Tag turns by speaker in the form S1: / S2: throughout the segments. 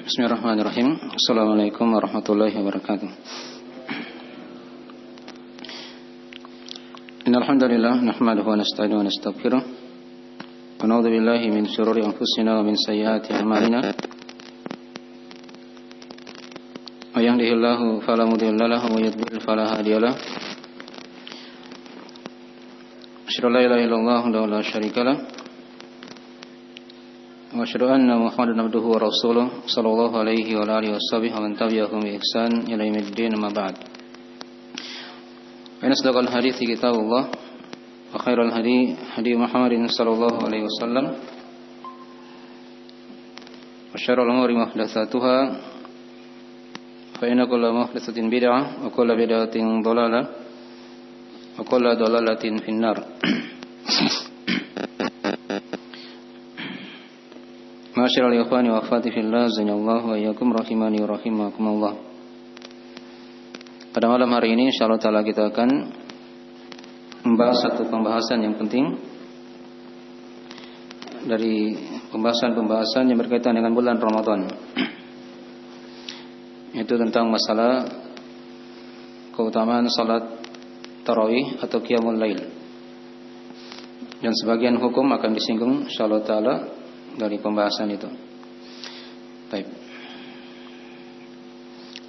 S1: Bismillahirrahmanirrahim. Assalamualaikum warahmatullahi wabarakatuh. Innal hamdalillah nahmaduhu wa nasta'inuhu wa nastaghfiruh wa na'udzu billahi min shururi anfusina wa min sayyiati a'malina. May yahdihillahu fala mudilla lahu wa may yudlil fala hadiya lahu. Asyhadu an la ilaha illallah wa la syarika lahu. Wa asyhadu anna Muhammadan abduhu wa rasuluh sallallahu alaihi wa alihi washabihi wa man tabi'ahum bi ihsan ila yaumiddin amma ba'd. Fa asdaqal hadithi kitabullah wa khairal hadi hadi Muhammadin sallallahu alaihi wasallam wa syarrul umuri muhdatsatuha fa inna kulla muhdatsatin bid'ah wa kulla bid'atin dhalalah wa kulla dhalalatin finnar. Ma'asyiral ikhwani wa akhwati fillah, azanallahu wa iyyakum rahimani wa rahimakumullah. Pada malam hari ini insyaallah taala kita akan membahas satu pembahasan yang penting dari pembahasan yang berkaitan dengan bulan Ramadan. Itu tentang masalah keutamaan salat tarawih atau qiyamul lail. Dan sebagian hukum akan disinggung insyaallah taala dari pembahasan itu. Baik.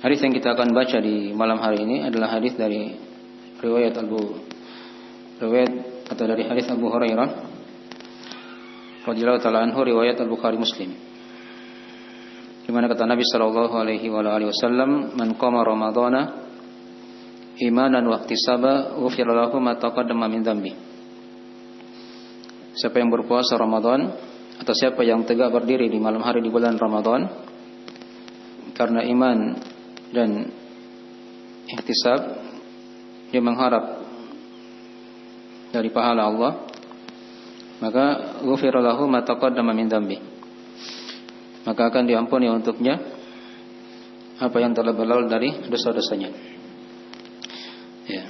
S1: Hadis yang kita akan baca di malam hari ini adalah hadis dari riwayat dari hadis Abu Hurairah radhiyallahu taala anhu, riwayat Al-Bukhari Muslim. Di mana kata Nabi sallallahu alaihi wasallam, "Man qama Ramadhana imanan wa ihtisaba, ghufira lahu ma taqaddama min dzambi." Siapa yang berpuasa Ramadan atau siapa yang tegak berdiri di malam hari di bulan Ramadan karena iman dan ihtisab, dia mengharap dari pahala Allah, maka ghufira lahu ma taqaddama min dzambi, maka akan diampuni untuknya apa yang telah berlalu dari dosa-dosanya. Ya.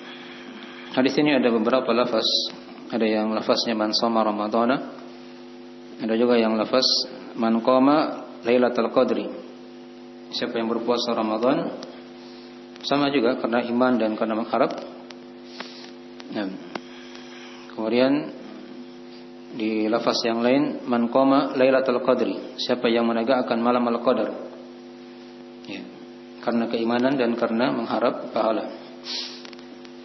S1: Hadis ini ada beberapa lafaz, ada yang lafaznya man shoma ramadhana, ada juga yang lafaz man qama lailatul qadri, siapa yang berpuasa Ramadan, sama juga karena iman dan karena mengharap. Nah, kemudian di lafaz yang lain man qama lailatul qadri, siapa yang menegakkan malam al-qadar, ya, karena keimanan dan karena mengharap pahala.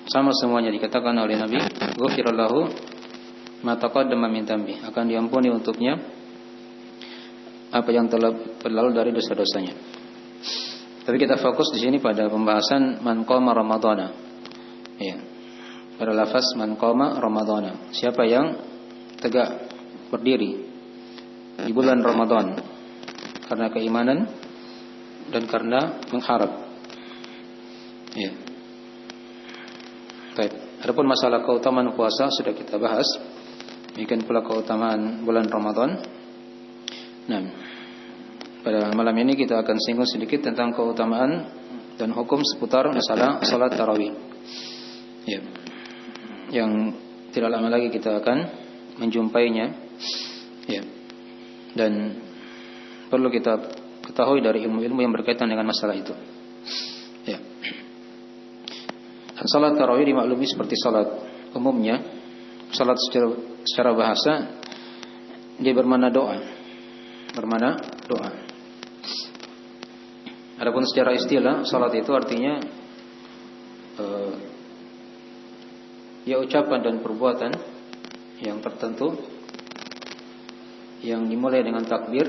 S1: Sama semuanya dikatakan oleh Nabi, ghufirallahu ma taqaddama min dzambi, akan diampuni untuknya apa yang telah berlalu dari dosa-dosanya. Tapi kita fokus di sini pada pembahasan man qama ramadhana. Ya. Pada lafaz man qama ramadhana, siapa yang tegak berdiri di bulan Ramadan karena keimanan dan karena mengharap. Ya. Baik. Adapun masalah keutamaan puasa sudah kita bahas. Demikian pula keutamaan bulan Ramadan. Nah, pada malam ini kita akan singgung sedikit tentang keutamaan dan hukum seputar masalah salat tarawih. Ya. Yang tidak lama lagi kita akan menjumpainya. Ya. Dan perlu kita ketahui dari ilmu-ilmu yang berkaitan dengan masalah itu. Ya. Dan salat tarawih dimaklumi seperti salat umumnya. Salat secara bahasa dia bermakna doa. Adapun secara istilah, salat itu artinya ya ucapan dan perbuatan yang tertentu yang dimulai dengan takbir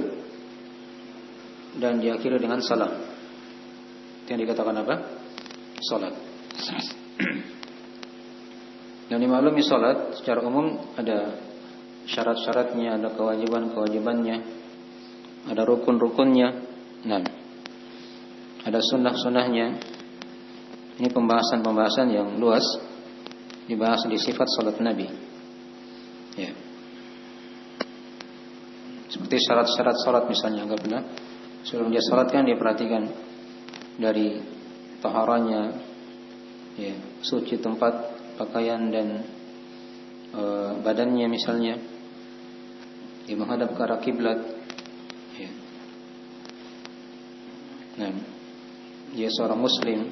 S1: dan diakhiri dengan salam. Itu yang dikatakan apa? Salat. Dan dimaklumi salat secara umum ada syarat-syaratnya, ada kewajiban-kewajibannya, ada rukun-rukunnya, nah, ada sunnah-sunnahnya. Ini pembahasan-pembahasan yang luas dibahas di sifat salat Nabi. Ya. Seperti syarat-syarat salat misalnya, anggaplah sebelum dia salat kan dia perhatikan dari taharanya, ya, suci tempat pakaian dan badannya misalnya, dia menghadap ke arah kiblat, ya. Nah, dia seorang muslim,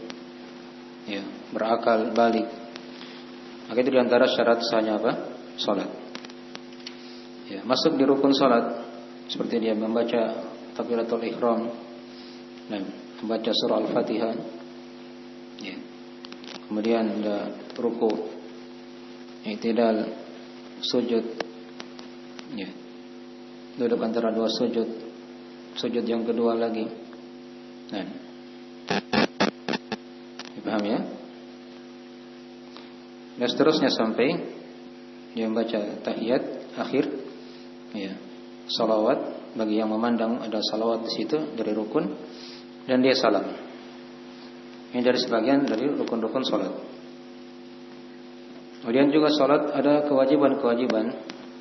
S1: ya, berakal, balik. Maka itu diantara syarat sahnya apa? Salat. Ya, masuk di rukun salat seperti dia membaca takbiratul ihram, nah, membaca surah Al-Fatihah, ya. Kemudian ada ruku, i'tidal, sujud, ya. Duduk antara dua sujud, sujud yang kedua lagi. Nah, dipaham ya? Dan seterusnya sampai dia membaca tahiyat akhir, ya. Salawat, bagi yang memandang ada salawat di situ dari rukun, dan dia salam. Ini dari sebagian dari rukun-rukun salat. Kemudian juga salat ada kewajiban-kewajiban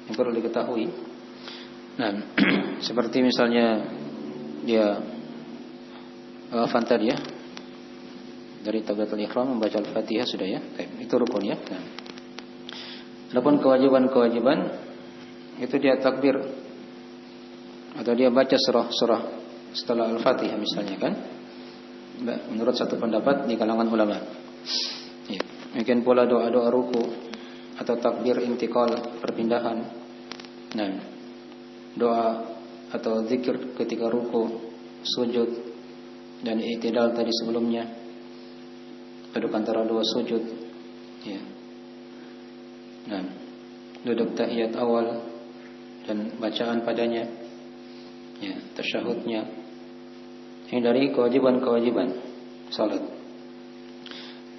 S1: yang perlu diketahui. Nah, seperti misalnya dia tadi ya, dari takbiratul ihram membaca Al-Fatihah sudah ya. Itu rukun ya. Nah, adapun kewajiban-kewajiban itu dia takbir atau dia baca surah setelah Al-Fatihah misalnya kan. Menurut satu pendapat di kalangan ulama. Ya. Mungkin pula doa-doa ruku atau takbir intikal, perpindahan. Nah, doa atau zikir ketika ruku, sujud, dan i'tidal tadi sebelumnya, duduk antara dua sujud, ya. Nah, duduk tahiyat awal dan bacaan padanya, ya, tasyahudnya. Ini dari kewajiban-kewajiban salat.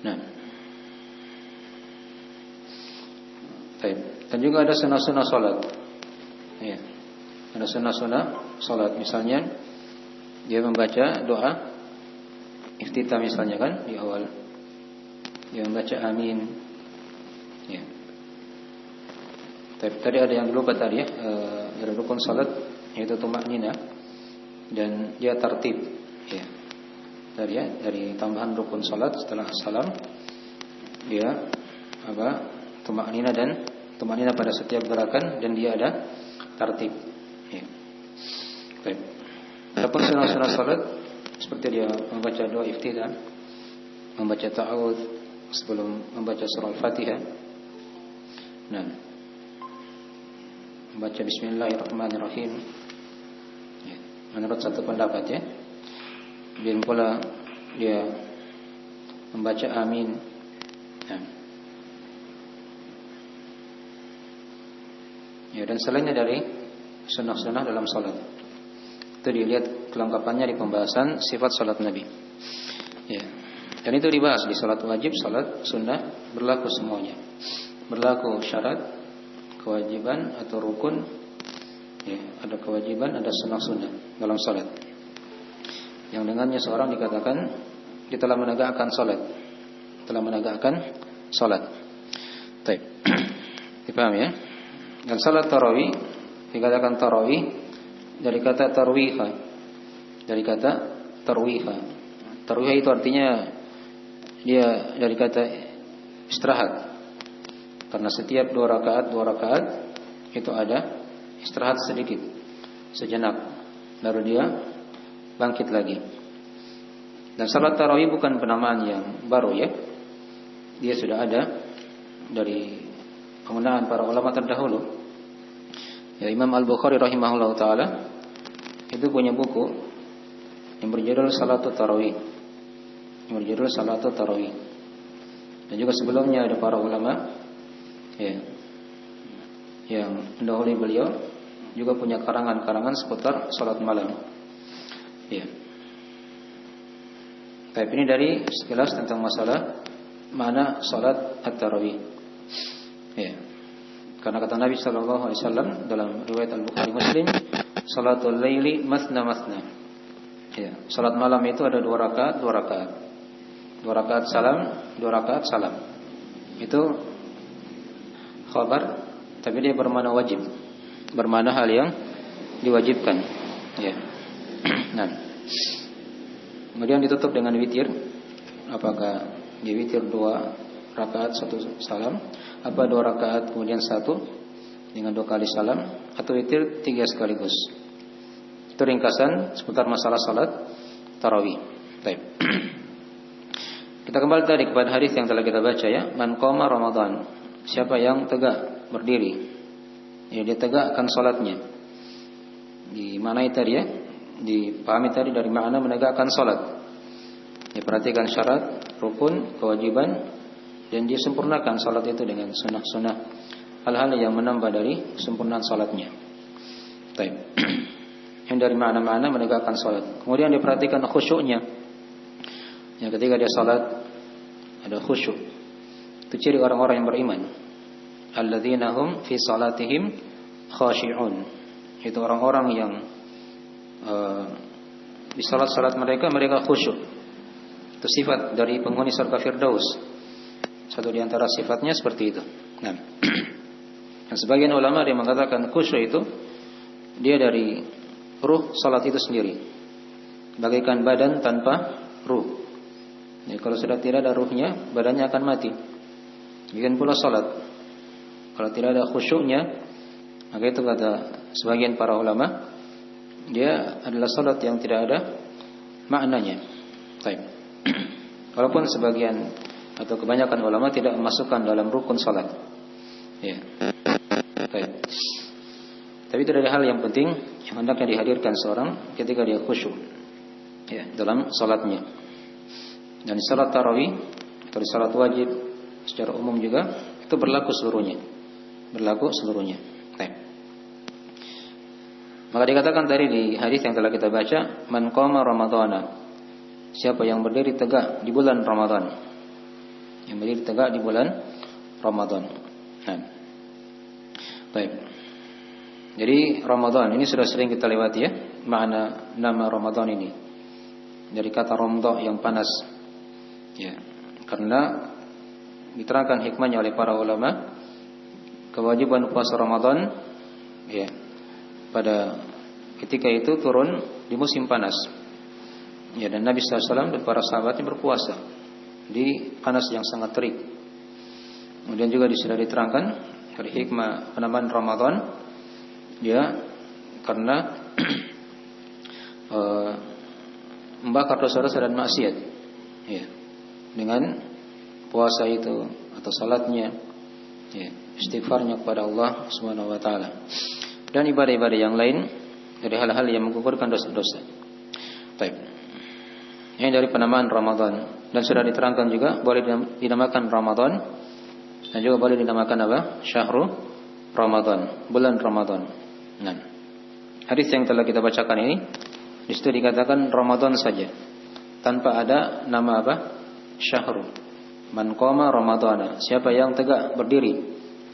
S1: Nah, baik. Dan juga ada sunnah-sunnah salat. Ya. Ada sunnah-sunnah salat. Misalnya dia membaca doa iftitah misalnya kan di awal. Dia membaca amin. Ya. Tadi ada yang lupa tadi ya, dari rukun salat yaitu tumakninah, dan dia tertib. Ya. Dari tambahan rukun salat setelah salam dia tumakninah, dan tumakninah pada setiap gerakan, dan dia ada tertib. Ya. Baik. Adapun sunnah-sunnah salat seperti dia membaca doa iftitah, membaca ta'awudz sebelum membaca surah Al-Fatihah. Nah, membaca bismillahirrahmanirrahim. Ya. Menurut satu pendapat ya. Dan pula dia membaca amin. Nah. Ya, dan selainnya dari sunnah-sunnah dalam salat. Itu dilihat kelengkapannya di pembahasan sifat salat Nabi. Ya. Dan itu dibahas di salat wajib, salat sunnah, berlaku semuanya. Berlaku syarat, kewajiban atau rukun. Ya, ada kewajiban, ada sunnah-sunnah dalam salat. Yang dengannya seorang dikatakan dia telah menegakkan salat. Telah menegakkan salat. Baik. Dipahami ya? Dan salat tarawih dikatakan tarawih dari kata tarwiha. Dari kata tarwiha. Tarwiha itu artinya dia dari kata istirahat. Karena setiap dua rakaat itu ada istirahat sedikit, sejenak, baru dia bangkit lagi. Dan salat tarawih bukan penamaan yang baru ya. Dia sudah ada dari penggunaan para ulama terdahulu. Ya, Imam Al-Bukhari rahimahullah taala itu punya buku yang berjudul Salatul Tarawih. Yang berjudul Salatul Tarawih. Dan juga sebelumnya ada para ulama ya, yang mendahului beliau juga punya karangan-karangan seputar salat malam. Ya. Tapi ini dari sekilas tentang masalah mana salat at-tarawih. Ya. Karena kata Nabi sallallahu alaihi wasallam dalam riwayat Al-Bukhari Muslim, salatul laili masna. Ya, salat malam itu ada 2 rakaat. 2 rakaat salam, 2 rakaat salam. Itu khabar, tapi dia bermakna wajib. Bermakna hal yang diwajibkan. Ya. Nah, kemudian ditutup dengan witir. Apakah di witir 2 rakaat 1 salam, apa 2 rakaat kemudian 1 dengan 2 kali salam, atau witir 3 sekaligus. Itu ringkasan seputar masalah salat tarawih. Baik. Kita kembali tadi kepada hadis yang telah kita baca ya, man qama Ramadan. Siapa yang tegak berdiri, ya dia tegakkan salatnya. Dimanai tadi ya, dipahami tadi dari makna menegakkan salat. Diperhatikan syarat, rukun, kewajiban, dan dia sempurnakan salat itu dengan sunnah-sunnah, hal-hal yang menambah dari kesempurnaan salatnya. Baik. Yang dari makna-makna menegakkan salat. Kemudian diperhatikan khusyuknya. Yang ketika dia salat ada khusyuk. Itu ciri orang-orang yang beriman. Alladzina hum fi salatihim khashi'un. Itu orang-orang yang di salat-salat mereka khusyuk. Itu sifat dari penghuni surga Firdaus. Satu di antara sifatnya seperti itu. Nah, dan sebagian ulama dia mengatakan khusyuk itu dia dari ruh salat itu sendiri, bagaikan badan tanpa ruh. Ya, kalau sudah tidak ada ruhnya, badannya akan mati. Demikian pula salat. Kalau tidak ada khusyuknya, maka itu kata sebagian para ulama, dia adalah salat yang tidak ada maknanya. Baik. Walaupun sebagian atau kebanyakan ulama tidak memasukkan dalam rukun salat. Ya. Baik. Tapi itu adalah hal yang penting yang hendaknya dihadirkan seorang ketika dia khusyuk ya, dalam salatnya. Dan di salat tarawih atau di salat wajib secara umum juga itu berlaku seluruhnya. Baik. Maka dikatakan tadi di hadis yang telah kita baca, man qama ramadhana. Siapa yang berdiri tegak di bulan Ramadan. Yang berdiri tegak di bulan Ramadan. Nah. Baik. Jadi Ramadan ini sudah sering kita lewati ya, makna nama Ramadan ini. Dari kata ramdha yang panas. Ya. Karena diterangkan hikmahnya oleh para ulama, kewajiban puasa Ramadan ya, pada ketika itu turun di musim panas. Ya, dan Nabi SAW dan para sahabatnya berpuasa di panas yang sangat terik. Kemudian juga sudah diterangkan dari hikmah penamaan Ramadan ya, karena membakar dosa-dosa dan maksiat ya, dengan puasa itu atau salatnya ya, istighfarnya kepada Allah Subhanahu wa taala, dan ibadah-ibadah yang lain dari hal-hal yang menggugurkan dosa-dosa. Baik. Ini dari penamaan Ramadan, dan sudah diterangkan juga boleh dinamakan Ramadan dan juga boleh dinamakan apa? Syahrul Ramadan, bulan Ramadan. Nah, hadis yang telah kita bacakan ini di situ dikatakan Ramadan saja, tanpa ada nama apa? Syahrul. Man qama Ramadana. Siapa yang tegak berdiri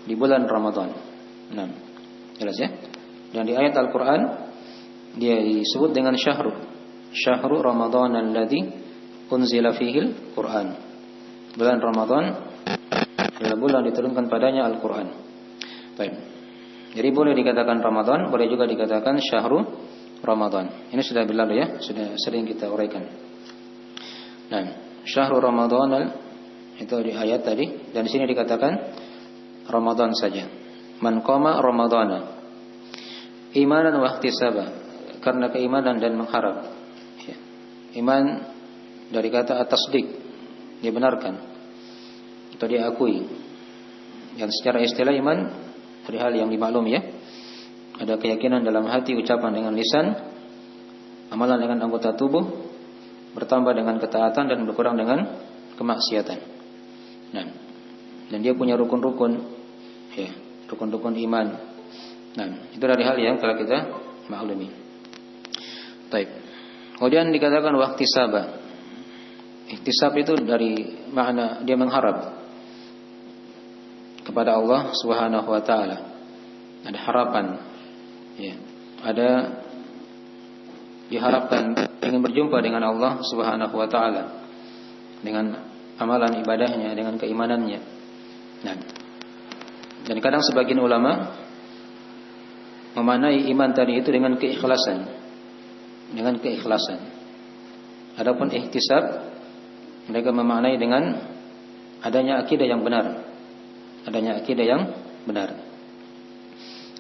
S1: di bulan Ramadan. Nah, jelas ya? Dan di ayat Al-Quran dia disebut dengan Syahrul. Syahrul Ramadan alladzi unzila fihil Quran. Bulan Ramadan adalah bulan diturunkan padanya Al-Quran. Baik. Jadi boleh dikatakan Ramadan, boleh juga dikatakan Syahrul Ramadan. Ini sudah berlalu ya, sudah sering kita uraikan. Nah, Syahrul Ramadan itu di ayat tadi, dan di sini dikatakan Ramadan saja. Man qama Ramadana imanan wa ihtisaba, karena keimanan dan mengharap. Ya. Iman dari kata at-tasdiq, dibenarkan atau diakui. Yang secara istilah iman dari hal yang dimaklumi ya. Ada keyakinan dalam hati, ucapan dengan lisan, amalan dengan anggota tubuh, bertambah dengan ketaatan dan berkurang dengan kemaksiatan. Nah, dan dia punya rukun-rukun ya, rukun-rukun iman. Nah, itu dari hal yang telah kita maklumi. Baik. Kemudian dikatakan waqtisaba. Ihtisab itu dari makna dia mengharap kepada Allah Subhanahu wa taala. Ada harapan. Ya, ada diharapkan ingin berjumpa dengan Allah Subhanahu wa taala dengan amalan ibadahnya, dengan keimanannya. Nah, dan kadang sebagian ulama memaknai iman tadi itu dengan keikhlasan. Dengan keikhlasan. Adapun ihtisab mereka memaknai dengan adanya akidah yang benar. Adanya akidah yang benar.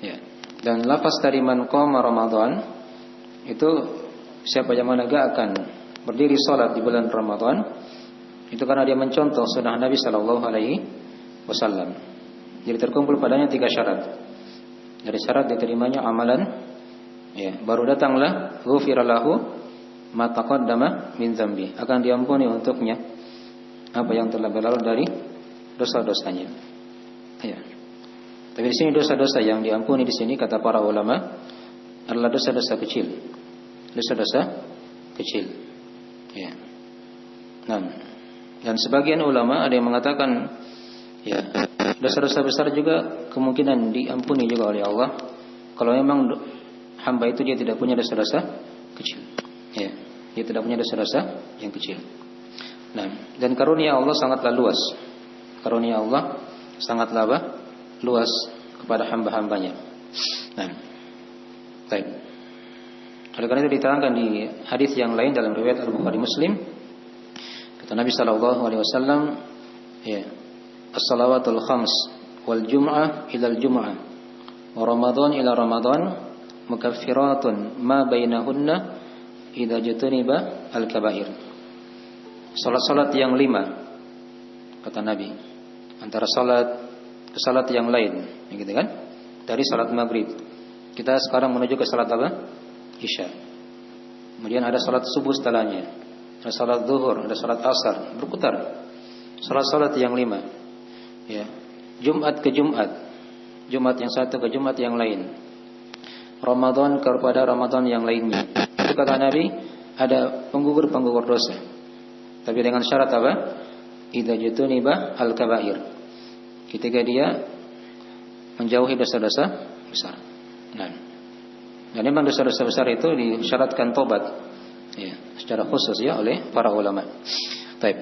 S1: Ya. Dan lafaz dari man qama Ramadan itu siapa yang menegakkan berdiri salat di bulan Ramadan itu karena dia mencontoh sunnah Nabi sallallahu alaihi wasallam. Jadi terkumpul padanya 3 syarat. Dari syarat diterimanya amalan, ya, baru datanglah ghufira lahu ma taqaddama min dzambi, akan diampuni untuknya apa yang telah berlalu dari dosa-dosanya. Ya. Tapi di sini dosa-dosa yang diampuni di sini kata para ulama adalah dosa-dosa kecil. Dosa-dosa kecil. Ya. Nah, dan sebagian ulama ada yang mengatakan ya, dosa-dosa besar juga kemungkinan diampuni juga oleh Allah kalau memang hamba itu dia tidak punya dosa-dosa kecil. Ya, dia tidak punya dosa-dosa yang kecil. Nah, dan karunia Allah sangatlah luas. Karunia Allah sangatlah luas kepada hamba-hambanya. Nah, baik. Oleh karena itu diterangkan di hadis yang lain dalam riwayat Al-Bukhari Muslim, kata Nabi sallallahu alaihi wasallam, ya, as-salawatul khams wal jum'ah ila al-jum'ah wa ramadan ila ramadan mukaffiratun ma bainahunna idza jutuniba al-kaba'ir. Salat-salat yang 5 kata Nabi, antara salat ke salat yang lain, begitu kan? Dari salat maghrib kita sekarang menuju ke salat apa? Isya. Kemudian ada salat subuh setelahnya, ada salat zuhur, ada salat asar, berputar. Salat-salat yang 5. Ya. Jumat ke Jumat, Jumat yang satu ke Jumat yang lain, Ramadan kepada Ramadan yang lainnya. Itu kata Nabi ada penggugur-penggugur dosa. Tapi dengan syarat apa? Idza jutuniba al-kaba'ir. Ketika dia menjauhi dosa-dosa besar. Nah, dan memang dosa-dosa besar itu disyaratkan tobat, ya, secara khusus ya oleh para ulama. Baik.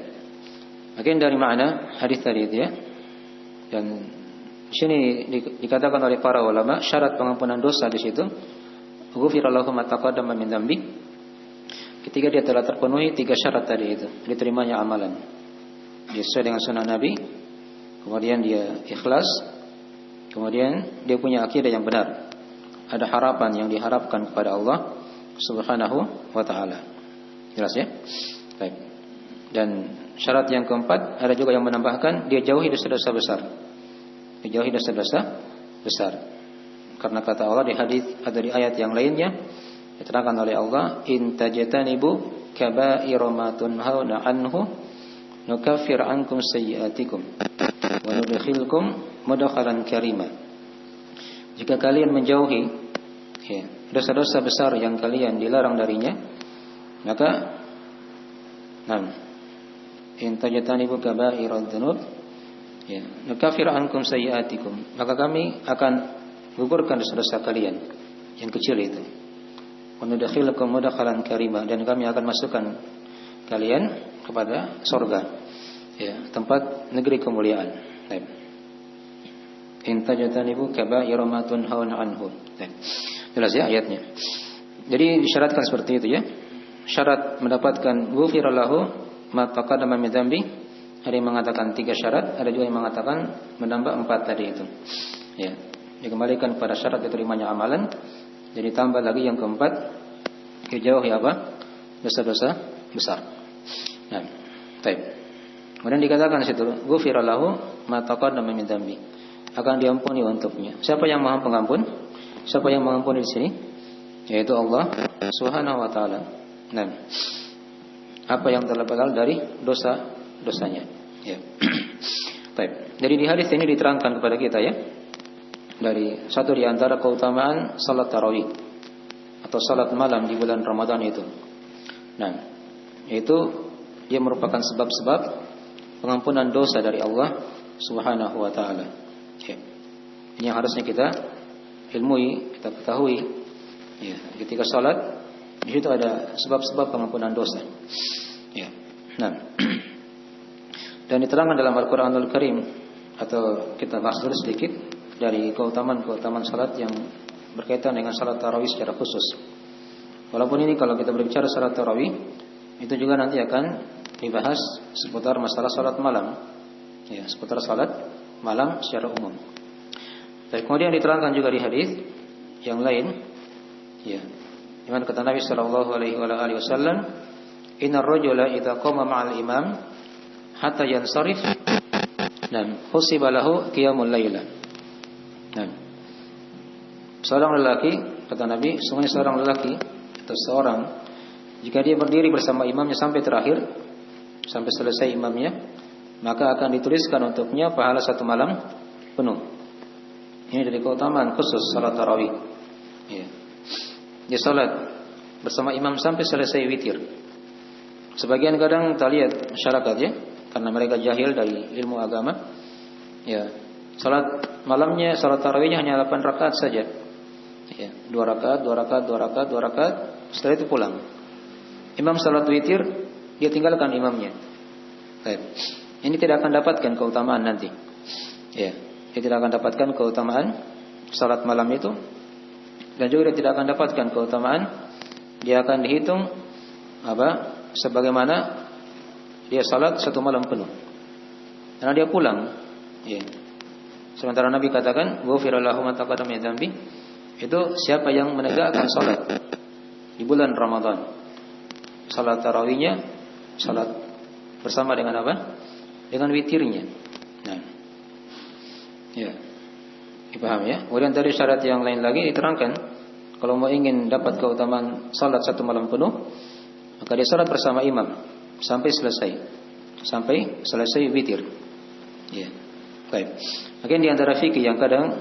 S1: Mungkin dari makna hadis tadi itu ya. Dan di sini dikatakan oleh para ulama syarat pengampunan dosa di situ ghufira lahu ma taqaddama min dzambi. Ketika dia telah terpenuhi 3 syarat tadi itu, diterimanya amalan. Dia sesuai dengan sunnah Nabi, kemudian dia ikhlas, kemudian dia punya akidah yang benar. Ada harapan yang diharapkan kepada Allah Subhanahu wa taala. Jelas ya? Baik. Dan syarat yang keempat ada juga yang menambahkan dia jauhi dosa-dosa besar. Dijauhi dosa-dosa besar. Karena kata Allah di hadis atau di ayat yang lainnya diterangkan oleh Allah, in tajtanibu kaba'ira ma tunhauna anhu nukaffir ankum sayyi'atikum wa nudkhilkum mudkhalan karima. Jika kalian menjauhi, ya, dosa-dosa besar yang kalian dilarang darinya, maka in tajtanibu kaba'ira dzunub, ya, nukaffir ankum sayyi'atikum, maka kami akan gugurkan dosa-dosa kalian yang kecil itu. Wa nudkhilukum mudkhalan karima, dan kami akan masukkan kalian kepada surga, ya, tempat negeri kemuliaan. Baik. In tajtanibu kaba'ira ma tunhauna anhu. Jelas ya ayatnya. Jadi disyaratkan seperti itu ya. Syarat mendapatkan ghufira lahu ma taqaddama min dzambi. Ada yang mengatakan 3 syarat, ada juga yang mengatakan menambah 4 tadi itu. Ya. Dikembalikan pada syarat diterimanya amalan. Jadi tambah lagi yang keempat, dijauhi apa? Dosa-dosa besar. Nah, baik. Kemudian dikatakan di situ, ghufira lahu ma taqaddama min dzambi. Akan diampuni untuknya. Siapa yang Maha Pengampun? Siapa yang mengampuni di sini? Yaitu Allah Subhanahu wa taala. Nah, apa yang telah berlalu dari dosa-dosanya. Ya. Baik. Jadi di hadis ini diterangkan kepada kita ya, dari satu di antara keutamaan salat tarawih atau salat malam di bulan Ramadan itu. Nah, itu dia merupakan sebab-sebab pengampunan dosa dari Allah Subhanahu wa taala. Ya. Ini yang harusnya kita ilmui, kita ketahui. Ya, ketika salat di situ ada sebab-sebab pengampunan dosa. Ya. Nah, dan diterangkan dalam Al-Qur'anul Karim, atau kita bahas dulu sedikit dari keutamaan salat yang berkaitan dengan salat tarawih secara khusus. Walaupun ini kalau kita berbicara salat tarawih, itu juga nanti akan dibahas seputar masalah salat malam. Ya, seputar salat malam secara umum. Dan kemudian diterangkan juga di hadis yang lain, ya, di mana kata Nabi sallallahu alaihi wasallam, innar rajula idza qama ma'al imam hatta yansarif dan husiba lahu qiyamul laila. Nah, seorang lelaki, kata Nabi, sungguhnya seorang lelaki atau seorang jika dia berdiri bersama imamnya sampai terakhir, sampai selesai imamnya, maka akan dituliskan untuknya pahala 1 malam penuh. Ini dari keutamaan khusus salat tarawih. Ya. Dia salat bersama imam sampai selesai witir. Sebagian kadang kita lihat masyarakat ya, karena mereka jahil dari ilmu agama. Ya, salat malamnya, salat tarawihnya hanya 8 rakaat saja. Ya, 2 rakaat, 2 rakaat, 2 rakaat, 2 rakaat, setelah itu pulang. Imam salat witir, dia tinggalkan imamnya. Baik. Ini tidak akan dapatkan keutamaan nanti. Ya, dia tidak akan dapatkan keutamaan salat malam itu, dan juga dia tidak akan dapatkan keutamaan. Dia akan dihitung sebagaimana dia salat 1 malam penuh. Karena dia pulang. Ya. Sementara Nabi katakan, "Ghufira lahu ma taqaddama min dzambi." Itu siapa yang menegakkan salat di bulan Ramadan. Salat tarawihnya, salat bersama dengan apa? Dengan witirnya. Nah. Ya. Dipaham ya? Kemudian dari syarat yang lain lagi diterangkan, kalau mau ingin dapat keutamaan salat 1 malam penuh, maka dia salat bersama imam sampai selesai witir. Ya. Baik. Mungkin di antara fikih yang kadang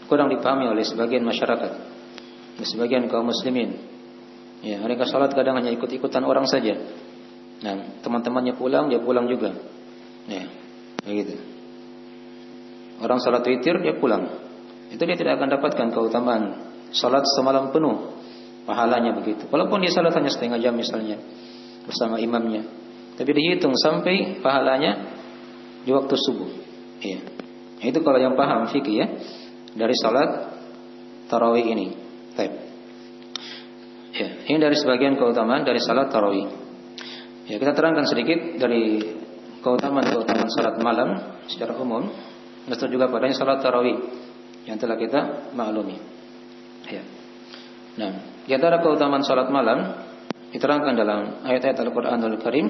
S1: kurang dipahami oleh sebagian masyarakat, sebagian kaum muslimin. Ya, mereka salat kadang hanya ikut-ikutan orang saja. Nah, teman-temannya pulang, dia pulang juga. Ya, begitu. Orang salat witir, dia pulang. Itu dia tidak akan dapatkan keutamaan salat semalam penuh pahalanya begitu. Walaupun dia salat hanya setengah jam misalnya bersama imamnya, tapi dihitung sampai pahalanya di waktu subuh. Ya. Itu kalau yang paham fikih ya dari salat tarawih ini. Baik. Ya, ini dari sebagian keutamaan dari salat tarawih. Ya, kita terangkan sedikit dari keutamaan salat malam secara umum, dan juga padanya salat tarawih yang telah kita maklumi. Ya. Nah, di antara keutamaan salat malam diterangkan dalam ayat-ayat Al-Qur'anul Karim.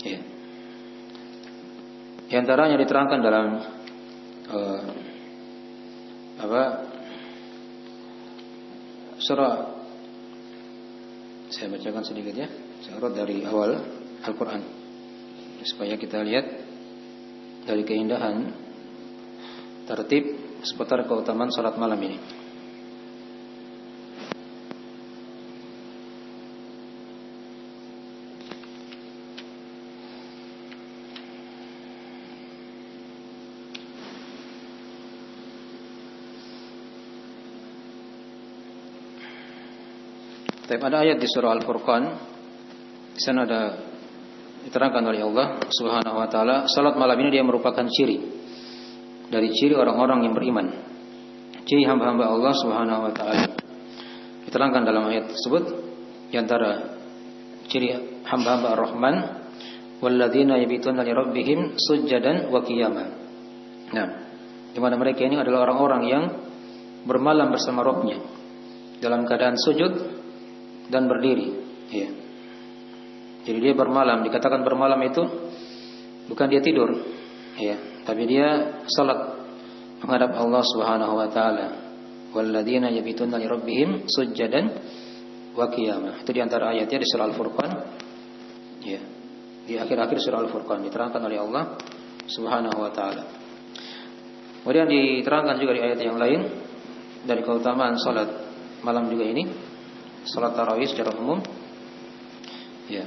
S1: Ya. Di antaranya diterangkan dalam surah, saya bacakan sedikit ya, saya urut dari awal Al-Quran supaya kita lihat dari keindahan tertib seputar keutamaan salat malam ini. Tapi ada ayat di surah Al-Furqan, di sana ada diterangkan oleh Allah Subhanahu wa taala, salat malam ini dia merupakan ciri dari ciri orang-orang yang beriman. Ciri hamba-hamba Allah Subhanahu wa taala. Diterangkan dalam ayat tersebut di antara ciri hamba-hamba Ar-Rahman, walladzina yabituna li rabbihim sujjadan wa qiyama. Nah, di mana mereka ini adalah orang-orang yang bermalam bersama Rabb-nya dalam keadaan sujud dan berdiri, ya. Jadi dia bermalam, dikatakan bermalam itu bukan dia tidur, ya, tapi dia salat menghadap Allah Subhanahu wa taala. Walladzina yabituna li rabbihim sujjadan wa qiyamah. Itu di antara ayatnya di surah Al-Furqan. Ya. Di akhir-akhir surah Al-Furqan diterangkan oleh Allah Subhanahu wa taala. Kemudian diterangkan juga di ayat yang lain dari keutamaan salat malam juga ini. Salat tarawih secara umum, ya.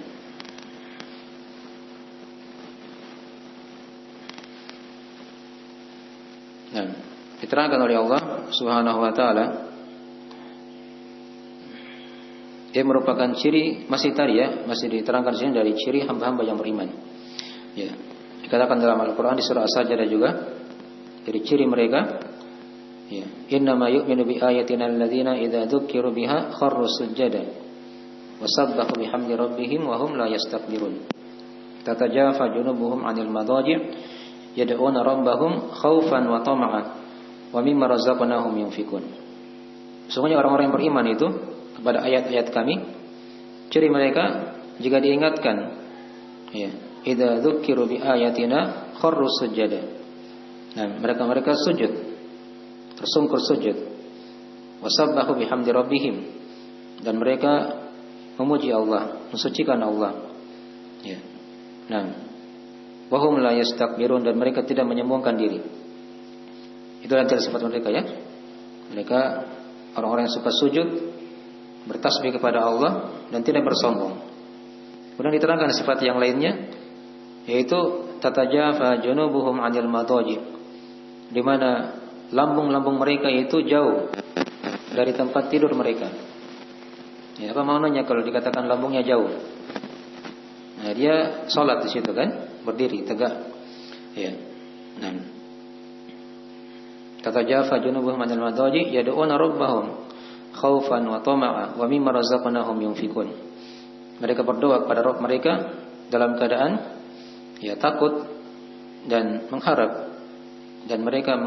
S1: Nah, diterangkan oleh Allah Subhanahu wa taala, dia merupakan ciri masih tadi ya, masih diterangkan sini dari ciri hamba-hamba yang beriman. Ya, dikatakan dalam Al-Quran di surah As-Sajdah juga dari ciri mereka. Ya, innama yu'minu bi ayatina alladziina idza dzukiru biha kharru sujada wa sabbahu bihamdi rabbihim wa hum la yastakbirun. Tatajafa junubuhum 'anil madaji' yad'una rabbahum khaufan wa tama'an wa mimma razaqnahum yunfikun. Sesungguhnya orang-orang yang beriman itu kepada ayat-ayat kami, ciri mereka jika diingatkan, ya, idza dzukiru bi ayatina kharru sujada. Nah, mereka sujud, tersungkur sujud. Wasabbahu bihamdi rabbihim, dan mereka memuji Allah, mensucikan Allah. Ya. Nah, wahum la yastakbirun, dan mereka tidak menyombongkan diri. Itu adalah sifat mereka, ya. Mereka orang-orang yang suka sujud, bertasbih kepada Allah dan tidak bersombong. Kemudian diterangkan sifat yang lainnya, yaitu tatajafa junubuhum 'anil madaji, di mana lambung-lambung mereka itu jauh dari tempat tidur mereka. Ya, apa maknanya kalau dikatakan lambungnya jauh? Nah, dia sholat di situ kan, berdiri tegak. Ya. Nah, tatajafa junubuhum 'anil madaji yad'una rabbahum khaufan wa tama'a wa mimma razaqnahum yunfikun. Mereka berdoa kepada Rabb mereka dalam keadaan ya takut dan mengharap, dan mereka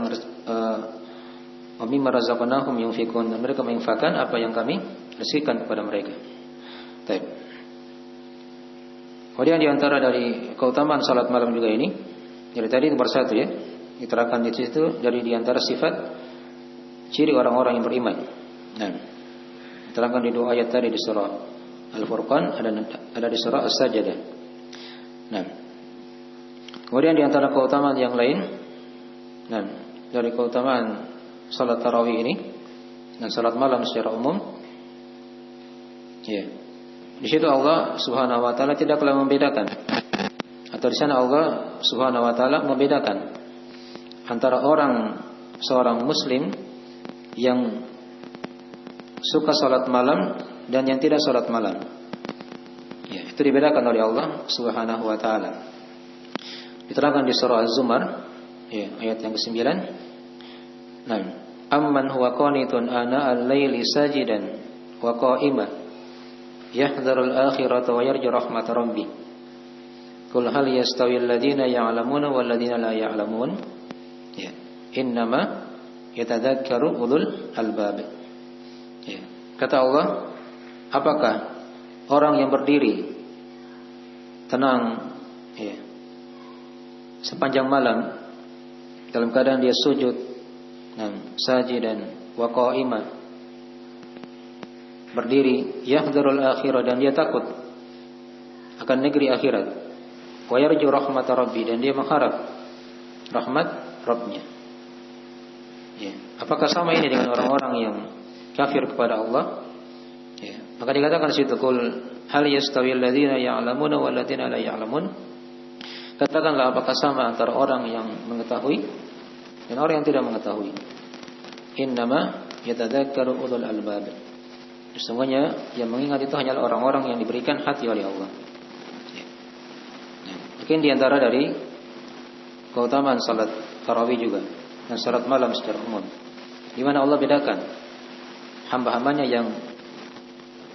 S1: wa mimma razaqnahum yunfikun, dan mereka menginfakkan apa yang kami rezekikan kepada mereka. Baik. Kemudian di antara dari keutamaan salat malam juga ini, jadi tadi nomor 1 ya, diterangkan di situ dari di antara sifat ciri orang-orang yang beriman. Nah, diterangkan di 2 ayat tadi di surah Al-Furqan, ada di surah As-Sajdah. Nah, kemudian di antara keutamaan yang lain, nah, dari keutamaan salat tarawih ini dan salat malam secara umum, ya, di situ Allah Subhanahu wa taala tidaklah membedakan, atau di sana Allah Subhanahu wa taala membedakan antara seorang muslim yang suka salat malam dan yang tidak salat malam. Ya, itu dibedakan oleh Allah Subhanahu wa taala. Diterangkan di surah Az-Zumar, ya, ayat yang ke-9. Nah, amman huwa qanitun ana al-laili sajidan wa qa'ima yahdharul akhirata wa yarju rahmat rabbih. Qul hal yastawi alladziina ya'lamuna wal ladziina la ya'lamun? Ya, innama yatadzakkaru ulul albab. Ya. Kata Allah, apakah orang yang berdiri tenang, ya, sepanjang malam dalam keadaan dia sujud, sajidan wa qa'ima, berdiri, yahdharul akhirah, dan dia takut akan negeri akhirat, wa yarju rahmat rabbi, dan dia mengharap rahmat Rabbnya. Ya. Apakah sama ini dengan orang-orang yang kafir kepada Allah? Ya. Maka dikatakan di situ, qul hal yastawi alladziina ya'lamuna wal ladziina la ya'lamun? Katakanlah, apakah sama antara orang yang mengetahui dan orang yang tidak mengetahui? Innama yatadzakkaru ulul albab. Sesungguhnya yang mengingat itu hanyalah orang-orang yang diberikan hati oleh Allah. Ya. Nah, mungkin di antara dari keutamaan salat tarawih juga dan salat malam secara umum, di mana Allah bedakan hamba-hambanya yang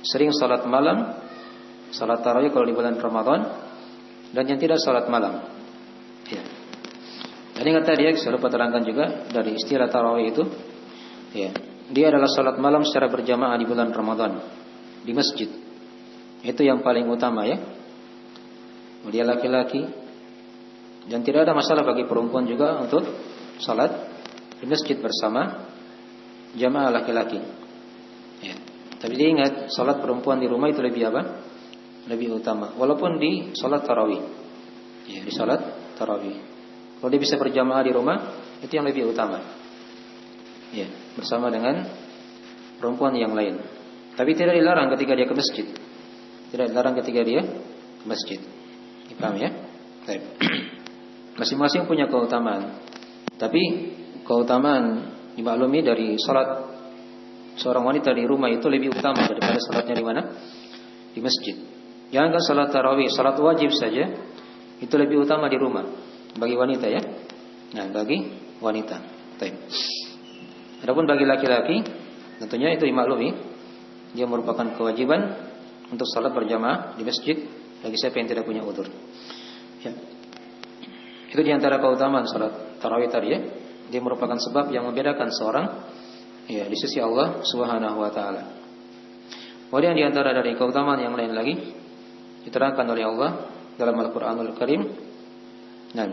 S1: sering salat malam, salat tarawih kalau di bulan Ramadan, dan yang tidak salat malam. Ya. Dan ingat tadi ya, saya lupa terangkan juga dari istilah tarawih itu, ya, dia adalah salat malam secara berjamaah di bulan Ramadan di masjid. Itu yang paling utama ya. Dia laki-laki, dan tidak ada masalah bagi perempuan juga untuk salat di masjid bersama jamaah laki-laki. Ya. Tapi diingat, salat perempuan di rumah itu lebih apa? Lebih utama. Walaupun di salat tarawih, ya, di salat tarawih, kalau dia bisa berjamaah di rumah, itu yang lebih utama. Ya, bersama dengan perempuan yang lain. Tapi tidak dilarang ketika dia ke masjid. Tidak dilarang ketika dia ke masjid. Paham ya? Baik. Masing-masing punya keutamaan. Tapi keutamaan dimaklumi dari salat seorang wanita di rumah itu lebih utama daripada salatnya di mana? Di masjid. Jangankan salat tarawih, salat wajib saja itu lebih utama di rumah bagi wanita ya. Nah, bagi wanita. Baik. Adapun bagi laki-laki, tentunya itu dimaklumi, dia merupakan kewajiban untuk salat berjamaah di masjid bagi siapa yang tidak punya udzur. Ya. Itu diantara keutamaan salat tarawih tadi ya. Dia merupakan sebab yang membedakan seorang ya di sisi Allah Subhanahu wa taala. Kemudian diantara dari keutamaan yang lain lagi, diterangkan oleh Allah dalam Al-Qur'anul Karim. Nah,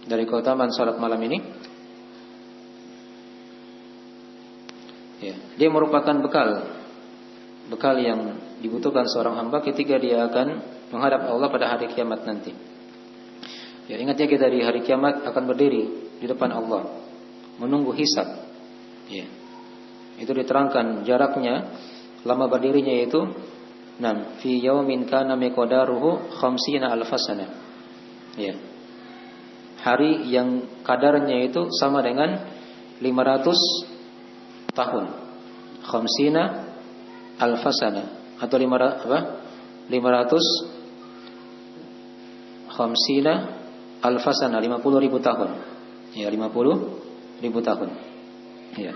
S1: dari keutamaan salat malam ini, ya, dia merupakan bekal yang dibutuhkan seorang hamba ketika dia akan menghadap Allah pada hari kiamat nanti. Ya, ingat ya, kita di hari kiamat akan berdiri di depan Allah menunggu hisab. Ya. Itu diterangkan jaraknya, lama berdirinya yaitu fi yaumin kana miqdaruhu 50 alfasana. Ya. Hari yang kadarnya itu sama dengan 500 tahun. 50 alfasana atau 550 alfasana, 50.000 tahun. Ya, 50.000 tahun. Ya.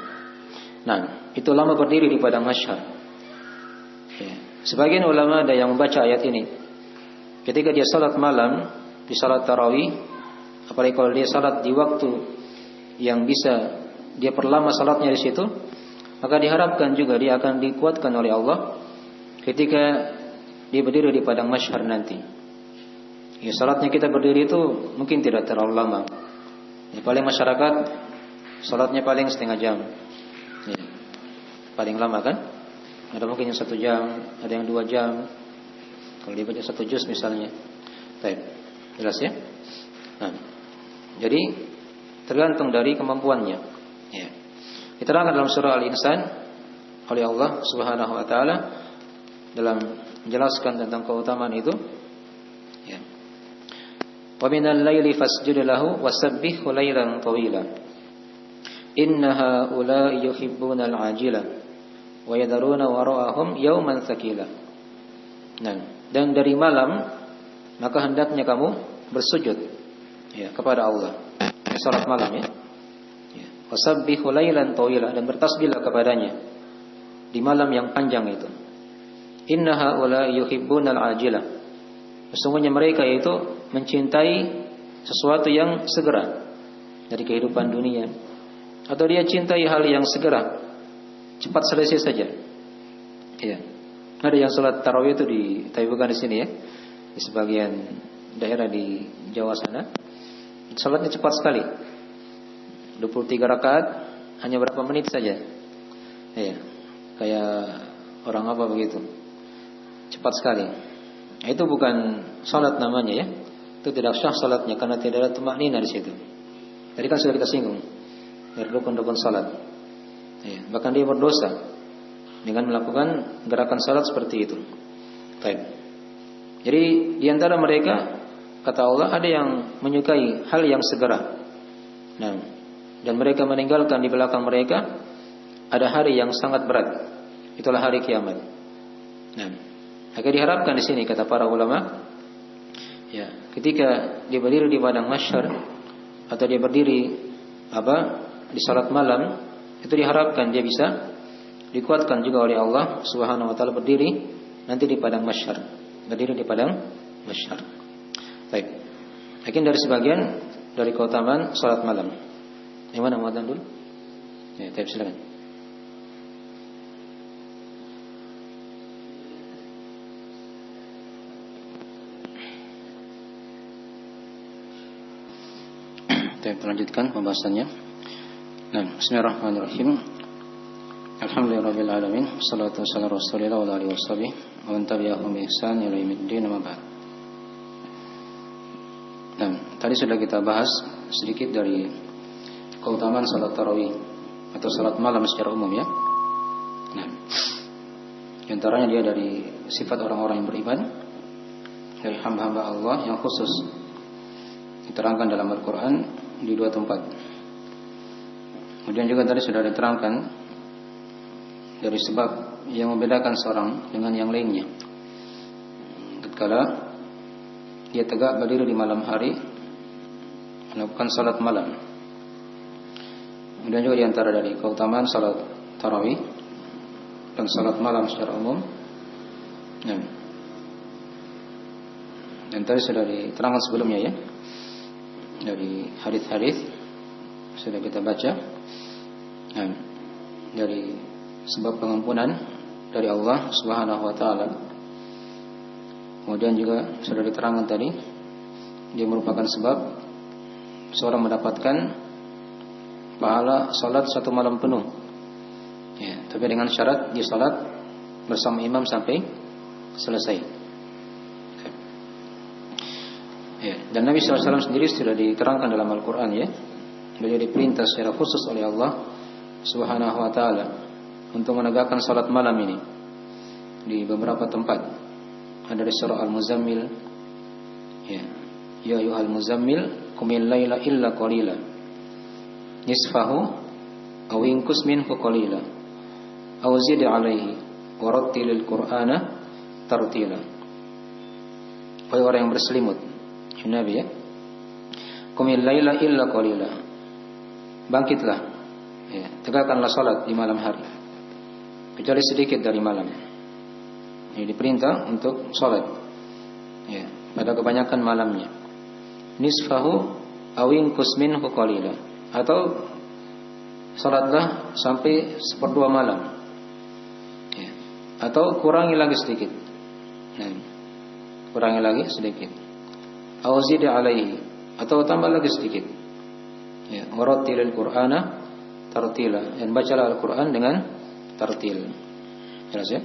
S1: Nah, itu lama berdiri di padang mahsyar. Ya. Sebagian ulama ada yang membaca ayat ini ketika dia salat malam, di salat tarawih, apalagi kalau dia salat di waktu yang bisa dia perlama salatnya di situ, maka diharapkan juga dia akan dikuatkan oleh Allah ketika dia berdiri di padang mahsyar nanti. Ya, salatnya kita berdiri itu mungkin tidak terlalu lama. Ya, paling masyarakat salatnya paling setengah jam. Ya, paling lama kan? Ada mungkin yang 1 jam, ada yang 2 jam. Kalau dia baca 1 juz misalnya. Baik, jelas ya? Nah, jadi tergantung dari kemampuannya. Ya. Diterangkan dalam surah Al-Insan oleh Allah Subhanahu wa taala dalam menjelaskan tentang keutamaan itu. Ya. Wa minal laili fasjud lahu wasabbihhu lailan tawila. Inna haula'i yuhibbunal ajila wa yadaruna wara'ahum yawman tsakila. Nah, dan dari malam maka hendaknya kamu bersujud, ya, kepada Allah. Salat malam, ya. Wasabbihu lailan tawila, dan bertasbihlah kepadanya di malam yang panjang itu. Inna haula yuhibbunal ajila. Sesungguhnya mereka itu mencintai sesuatu yang segera dari kehidupan dunia, atau dia cintai hal yang segera, cepat selesai saja. Ya. Ada yang salat tarawih itu tapi bukan di sini ya. Di sebagian daerah di Jawa sana, salatnya cepat sekali. 23 rakaat hanya berapa menit saja. Ya. Kayak orang apa begitu. Cepat sekali. Itu bukan salat namanya ya. Itu tidak sah salatnya karena tidak ada tumaknina di situ. Tadi kan sudah kita singgung dari rukun-rukun salat. Ya, bahkan dia berdosa dengan melakukan gerakan salat seperti itu. Baik. Jadi di antara mereka, kata Allah, ada yang menyukai hal yang segera. Nah, dan mereka meninggalkan di belakang mereka ada hari yang sangat berat. Itulah hari kiamat. Nah, agar diharapkan di sini kata para ulama, ya, ketika dia berdiri di padang mahsyar atau dia berdiri di salat malam, itu diharapkan dia bisa dikuatkan juga oleh Allah Subhanahu wa taala berdiri nanti di padang mahsyar, berdiri di padang mahsyar. Baik. Mungkin dari sebagian dari keutamaan salat malam. Yang mana mau dulu? Ya, silakan. Kita lanjutkan pembahasannya. Nah, bismillahirrahmanirrahim. Alhamdulillahirabbil alamin. Wassalatu wassalamu ala Rasulillah wa alihi washabihi wa man tabi'ahum bi ihsan ila yaumiddin, amma ba'd. Nah, tadi sudah kita bahas sedikit dari keutamaan salat tarawih atau salat malam secara umum ya. Nah, di antaranya dia dari sifat orang-orang yang beriman, dari hamba-hamba Allah yang khusus diterangkan dalam Al-Quran di 2 tempat. Kemudian juga tadi sudah diterangkan dari sebab yang membedakan seorang dengan yang lainnya. Tatkala dia tegak berdiri di malam hari melakukan salat malam. Kemudian juga di antara dari keutamaan salat tarawih dan salat malam secara umum. Nah, dan tadi sudah diterangkan sebelumnya ya, dari hadis-hadis sudah kita baca. Nah, dari sebab pengampunan dari Allah Subhanahu wa taala Kemudian juga sudah diterangkan tadi, dia merupakan sebab seorang mendapatkan pahala salat satu malam penuh. Ya, tapi dengan syarat dia salat bersama imam sampai selesai. Ya, dan Nabi SAW sendiri sudah diterangkan dalam Al-Quran ya. Beliau diperintah secara khusus oleh Allah Subhanahu wa ta'ala untuk menegakkan salat malam ini di beberapa tempat. Ada di surah Al-Muzammil ya, ya ayyuhal muzammil qumil laila illa qalila nisfahu aw inqus minhu qalila aw zid 'alaihi warattilil qur'ana tartila. Wahai orang yang berselimut, ya Nabi ya, qumil laila illa qalila, bangkitlah ya, tegakkanlah salat di malam hari kecuali sedikit dari malam. Ini diperintah untuk salat ya, pada kebanyakan malamnya. Nisfahu aw inqus minhu qalila, atau salatlah sampai 1/2 malam ya, atau kurangi lagi sedikit. Nah, kurangi lagi sedikit. Aw zid 'alaihi, atau tambah lagi sedikit. Ya, warattilil qur'ana tartila, dan bacalah Al-Qur'an dengan tartil. Jelas ya?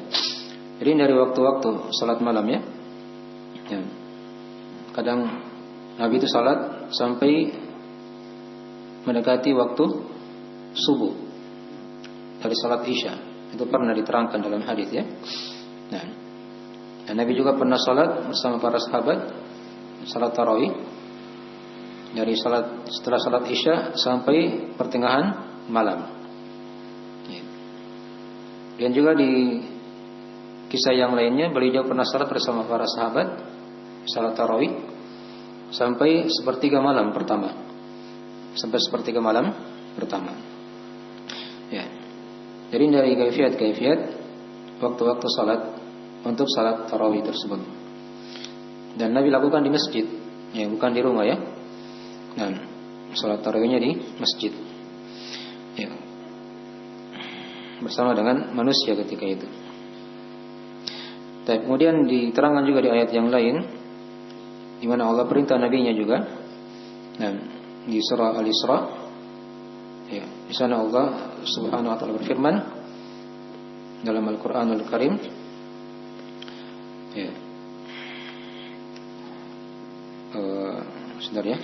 S1: Jadi dari waktu-waktu salat malam ya. Ya. Kadang Nabi itu salat sampai mendekati waktu subuh dari salat Isya. Itu pernah diterangkan dalam hadis ya. Nah, dan Nabi juga pernah salat bersama para sahabat salat tarawih dari setelah salat Isya sampai pertengahan malam. Ya. Dan juga di kisah yang lainnya beliau pernah salat bersama para sahabat salat tarawih sampai 1/3 malam pertama. Sampai 1/3 malam pertama. Ya. Jadi dari kaifiat waktu-waktu salat untuk salat tarawih tersebut. Dan Nabi lakukan di masjid, ya bukan di rumah ya. Dan salat tarawihnya di masjid. Ya. Bersama dengan manusia ketika itu. Kemudian diterangkan juga di ayat yang lain di mana Allah perintah nabinya juga. Nah, di surah Al-Isra ya, di sana Allah Subhanahu wa taala berfirman dalam Al-Qur'anul Karim ya. Sebentar ya.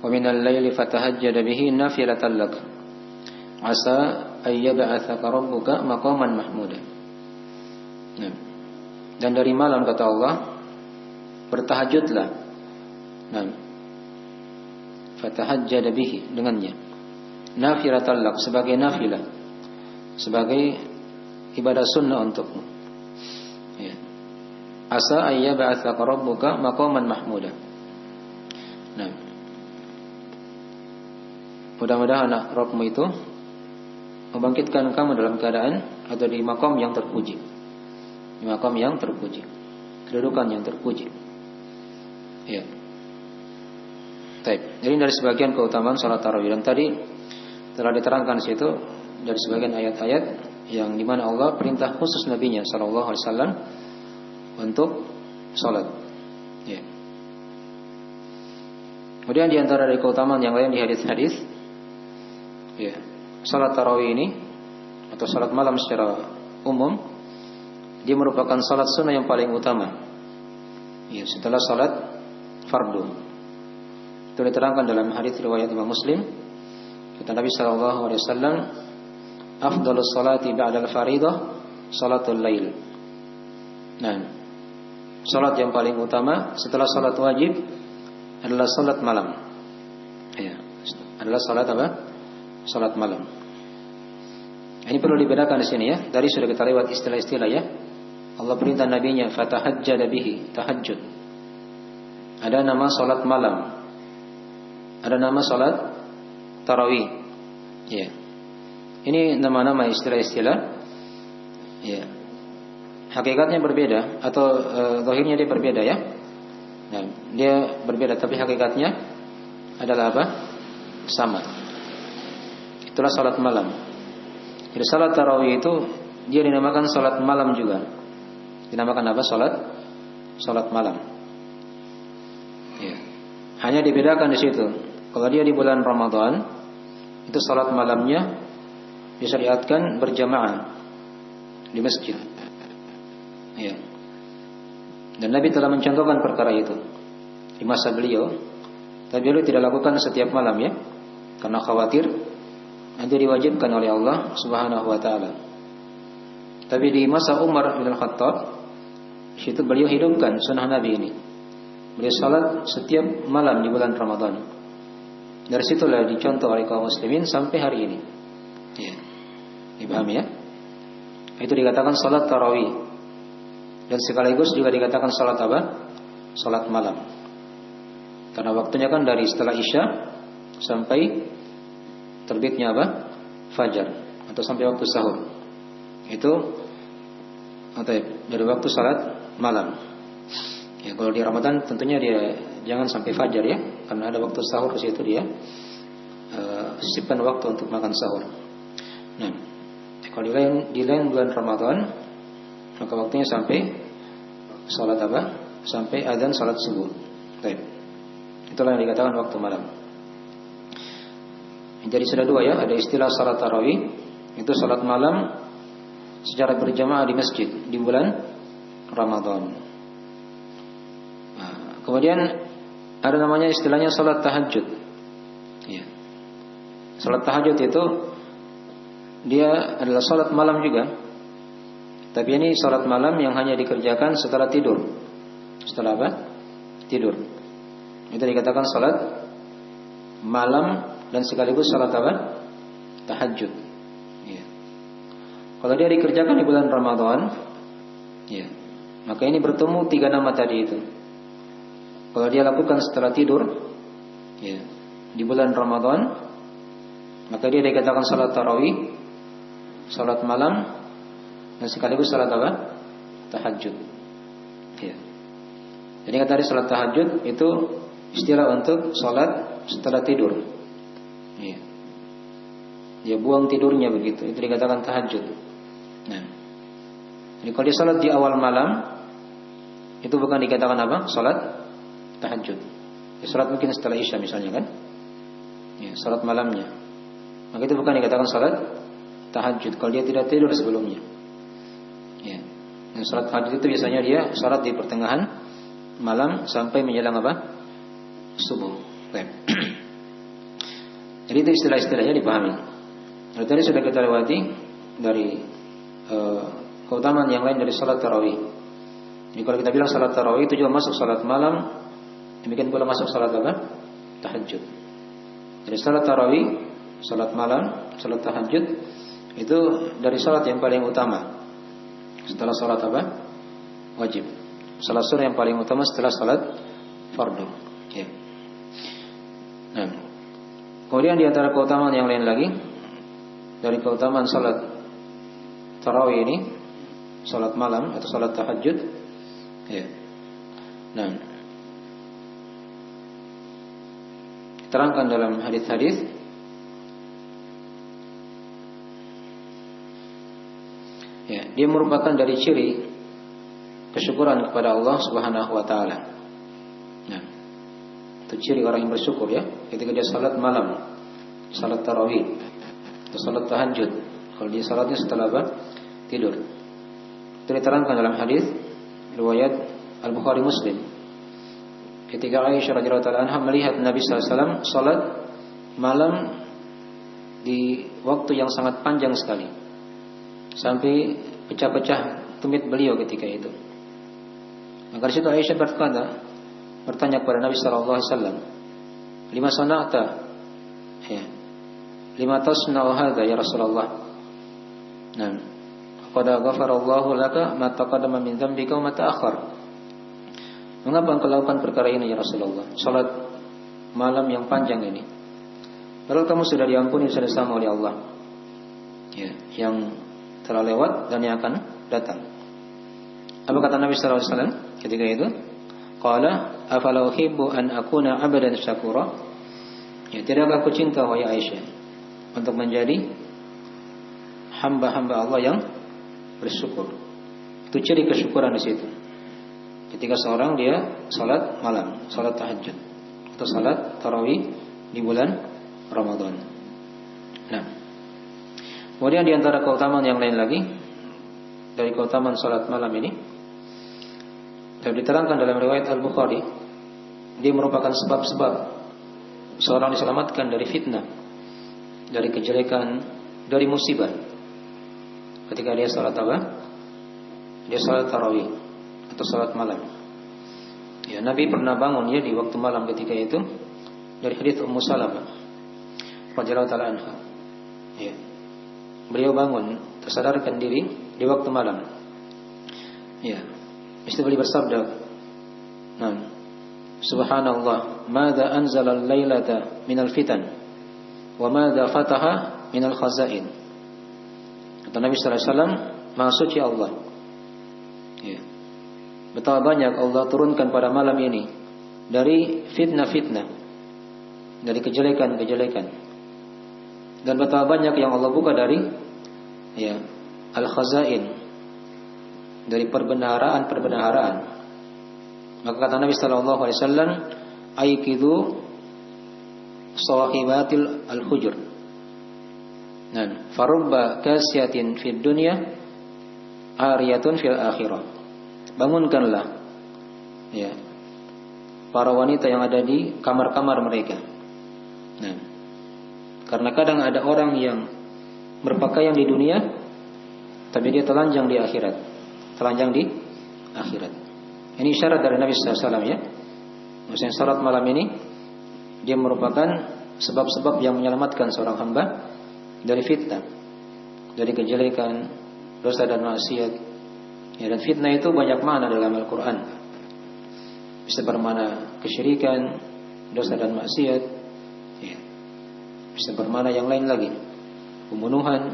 S1: Wa minal laili fatahajjad bihi nafilatan lak asa ayyab'atsaka rabbuka maqaman mahmuda. Nah, dan dari malam kata Allah bertahajudlah. Nah, fatahajjad bihi, dengannya. Nafilatan lak, sebagai nafilah, sebagai ibadah sunnah untukmu. Ya. Asa ayyab'atsaka rabbuka maqaman mahmuda. Nah, mudah-mudahan Rabbmu itu membangkitkan kamu dalam keadaan atau di maqam yang terpuji. Di maqam yang terpuji, kedudukan yang terpuji. Ya. Baik. Jadi dari sebagian keutamaan salat tarawih, dan tadi telah diterangkan di situ dari sebagian ayat-ayat yang dimana Allah perintah khusus nabinya sallallahu alaihi wasallam untuk salat. Ya. Kemudian di antara dari keutamaan yang lain di hadis-hadis, ya, salat tarawih ini atau salat malam secara umum, dia merupakan salat sunnah yang paling utama. Ya, setelah salat fardu. Itu diterangkan dalam hadis riwayat Imam Muslim. Kata Nabi sallallahu alaihi wasallam, "Afdhalus salati ba'dal fariidah salatul lail." Nah, salat yang paling utama setelah salat wajib adalah salat malam. Ya, adalah salat apa? Salat malam. Ini perlu dibedakan di sini ya. Tadi sudah kita lewat istilah-istilah ya. Allah perintah nabinya fatahajjad bihi, tahajud. Ada nama salat malam. Ada nama salat tarawih. Ya. Ini nama-nama istilah-istilah. Ya. Hakikatnya berbeda atau zahirnya dia berbeda ya. Nah, dia berbeda tapi hakikatnya adalah apa? Sama. Itulah salat malam. Jadi salat tarawih itu dia dinamakan salat malam juga. Dinamakan apa? Salat malam. Ya. Hanya dibedakan di situ. Kalau dia di bulan Ramadan, itu salat malamnya disyariatkan berjamaah di masjid. Ya. Dan Nabi telah mencontohkan perkara itu di masa beliau. Tapi beliau tidak lakukan setiap malam ya, karena khawatir itu diwajibkan oleh Allah Subhanahu wa taala. Tapi di masa Umar bin Khattab, situ beliau hidupkan sunnah Nabi ini. Beliau salat setiap malam di bulan Ramadan. Dari situlah dicontoh oleh kaum muslimin sampai hari ini. Ya. Dipahami ya? Itu dikatakan salat tarawih. Dan sekaligus juga dikatakan salat apa? Salat malam. Karena waktunya kan dari setelah Isya sampai terbitnya apa? Fajar, atau sampai waktu sahur. Itu dari waktu salat malam. Ya, kalau di Ramadan tentunya dia jangan sampai fajar ya, karena ada waktu sahur di situ dia sisipkan waktu untuk makan sahur. Nah, kalau di lain bulan Ramadan, maka waktunya sampai salat apa? Sampai adzan salat subuh. Baik. Itulah yang dikatakan waktu malam. Jadi sudah dua ya, ada istilah salat tarawih, itu salat malam secara berjamaah di masjid di bulan Ramadan. Nah, kemudian ada namanya istilahnya salat tahajud. Ya. Salat tahajud itu dia adalah salat malam juga. Tapi ini salat malam yang hanya dikerjakan setelah tidur. Setelah apa? Tidur. Itu dikatakan salat malam dan sekaligus salat apa? Tahajud. Ya. Kalau dia dikerjakan di bulan Ramadan, ya, maka ini bertemu tiga nama tadi itu. Kalau dia lakukan setelah tidur, ya, di bulan Ramadan, maka dia dikatakan salat tarawih, salat malam, dan sekaligus salat apa? Tahajud. Ya. Jadi kata tadi salat tahajud itu istilah untuk salat setelah tidur. Ya. Dia buang tidurnya begitu. Itu dikatakan tahajud. Nah, jadi kalau dia salat di awal malam, itu bukan dikatakan apa? Salat tahajud. Ya, salat mungkin setelah Isya misalnya kan? Ya, salat malamnya. Maka itu bukan dikatakan salat tahajud kalau dia tidak tidur sebelumnya. Ya. Nah, salat tahajud itu biasanya dia salat di pertengahan malam sampai menjelang apa? Subuh. Jadi itu istilah-istilahnya dipahami. Nah, tadi sudah kita lewati dari keutamaan yang lain dari salat tarawih. Jadi kalau kita bilang salat tarawih itu juga masuk salat malam, demikian pula masuk salat apa? Tahajud. Jadi salat tarawih, salat malam, salat tahajud itu dari salat yang paling utama. Setelah salat apa? Wajib. Salat sunnah yang paling utama setelah salat fardu. Ya. Nah, kemudian di antara keutamaan yang lain lagi dari keutamaan salat tarawih ini, salat malam atau salat tahajud, ya. Nah, diterangkan dalam hadis-hadis ya, dia merupakan dari ciri kesyukuran kepada Allah Subhanahu wa taala. Nah, itu ciri orang yang bersyukur ya, ketika dia salat malam, salat tarawih, atau salat tahajud. Kalau dia salatnya setelah apa? Tidur. Itu diterangkan dalam hadis riwayat Al-Bukhari Muslim. Ketika Aisyah radhiyallahu anha melihat Nabi sallallahu alaihi wasallam salat malam di waktu yang sangat panjang sekali, sampai pecah-pecah tumit beliau ketika itu. Maka di situ Aisyah bertanya kepada Nabi sallallahu alaihi wasallam, "Lima sana'ta?" Ya. "Lima tasna'u hadza ya Rasulullah?" Nah, qad ghafarallahu laka ma taqaddama min dzambika wa ma ta'akhkhar. Mengapa engkau lakukan perkara ini ya Rasulullah? Salat malam yang panjang ini. Padahal kamu sudah diampuni bersama oleh Allah. Ya, yang telah lewat dan yang akan datang. Apa kata Nabi sallallahu alaihi wasallam ketika itu? Qala afala uhibbu an akuna 'abdan syakura? Ya, tidakkah aku cinta wahai Aisyah untuk menjadi hamba-hamba Allah yang bersyukur. Itu ciri kesyukuran di situ. Ketika seorang dia salat malam, salat tahajud atau salat tarawih di bulan Ramadan. Nah, kemudian di antara keutamaan yang lain lagi dari keutamaan salat malam ini, yang diterangkan dalam riwayat Al-Bukhari, dia merupakan sebab-sebab seorang diselamatkan dari fitnah, dari kejelekan, dari musibah. Ketika dia salat apa? Dia salat tarawih atau salat malam. Ya, Nabi pernah bangun ya di waktu malam ketika itu dari hadits Ummu Salamah radhiyallahu taala anha. Ya. Beliau bangun tersadarkan diri di waktu malam. Ya. Istri beliau bersabda, "Nah, Subhanallah, madza anzala al-lailata minal fitan wa madza fataha minal khazain." Kata Nabi sallallahu alaihi wasallam, "Maha suci Allah." Ya. Betapa banyak Allah turunkan pada malam ini dari fitnah-fitnah, dari kejelekan-kejelekan. Dan betapa banyak yang Allah buka dari ya, al-khazain, dari perbendaharaan-perbendaharaan. Maka kata Nabi sallallahu alaihi wasallam, "Aikidu sawahibatil al-hujur." Nah, farubba kasyatin fid dunya ariyatun fil akhirah. Bangunkanlah ya para wanita yang ada di kamar-kamar mereka. Nah, karena kadang ada orang yang berpakaian di dunia tapi dia telanjang di akhirat. Telanjang di akhirat. Ini isyarat dari Nabi sallallahu alaihi wasallam ya. Maksudnya salat malam ini dia merupakan sebab-sebab yang menyelamatkan seorang hamba dari fitnah, dari kejelekan, dosa dan maksiat. Ya, dan fitnah itu banyak makna dalam Al-Quran. Bisa bermakna kesyirikan, dosa dan maksiat ya. Bisa bermakna yang lain lagi, pembunuhan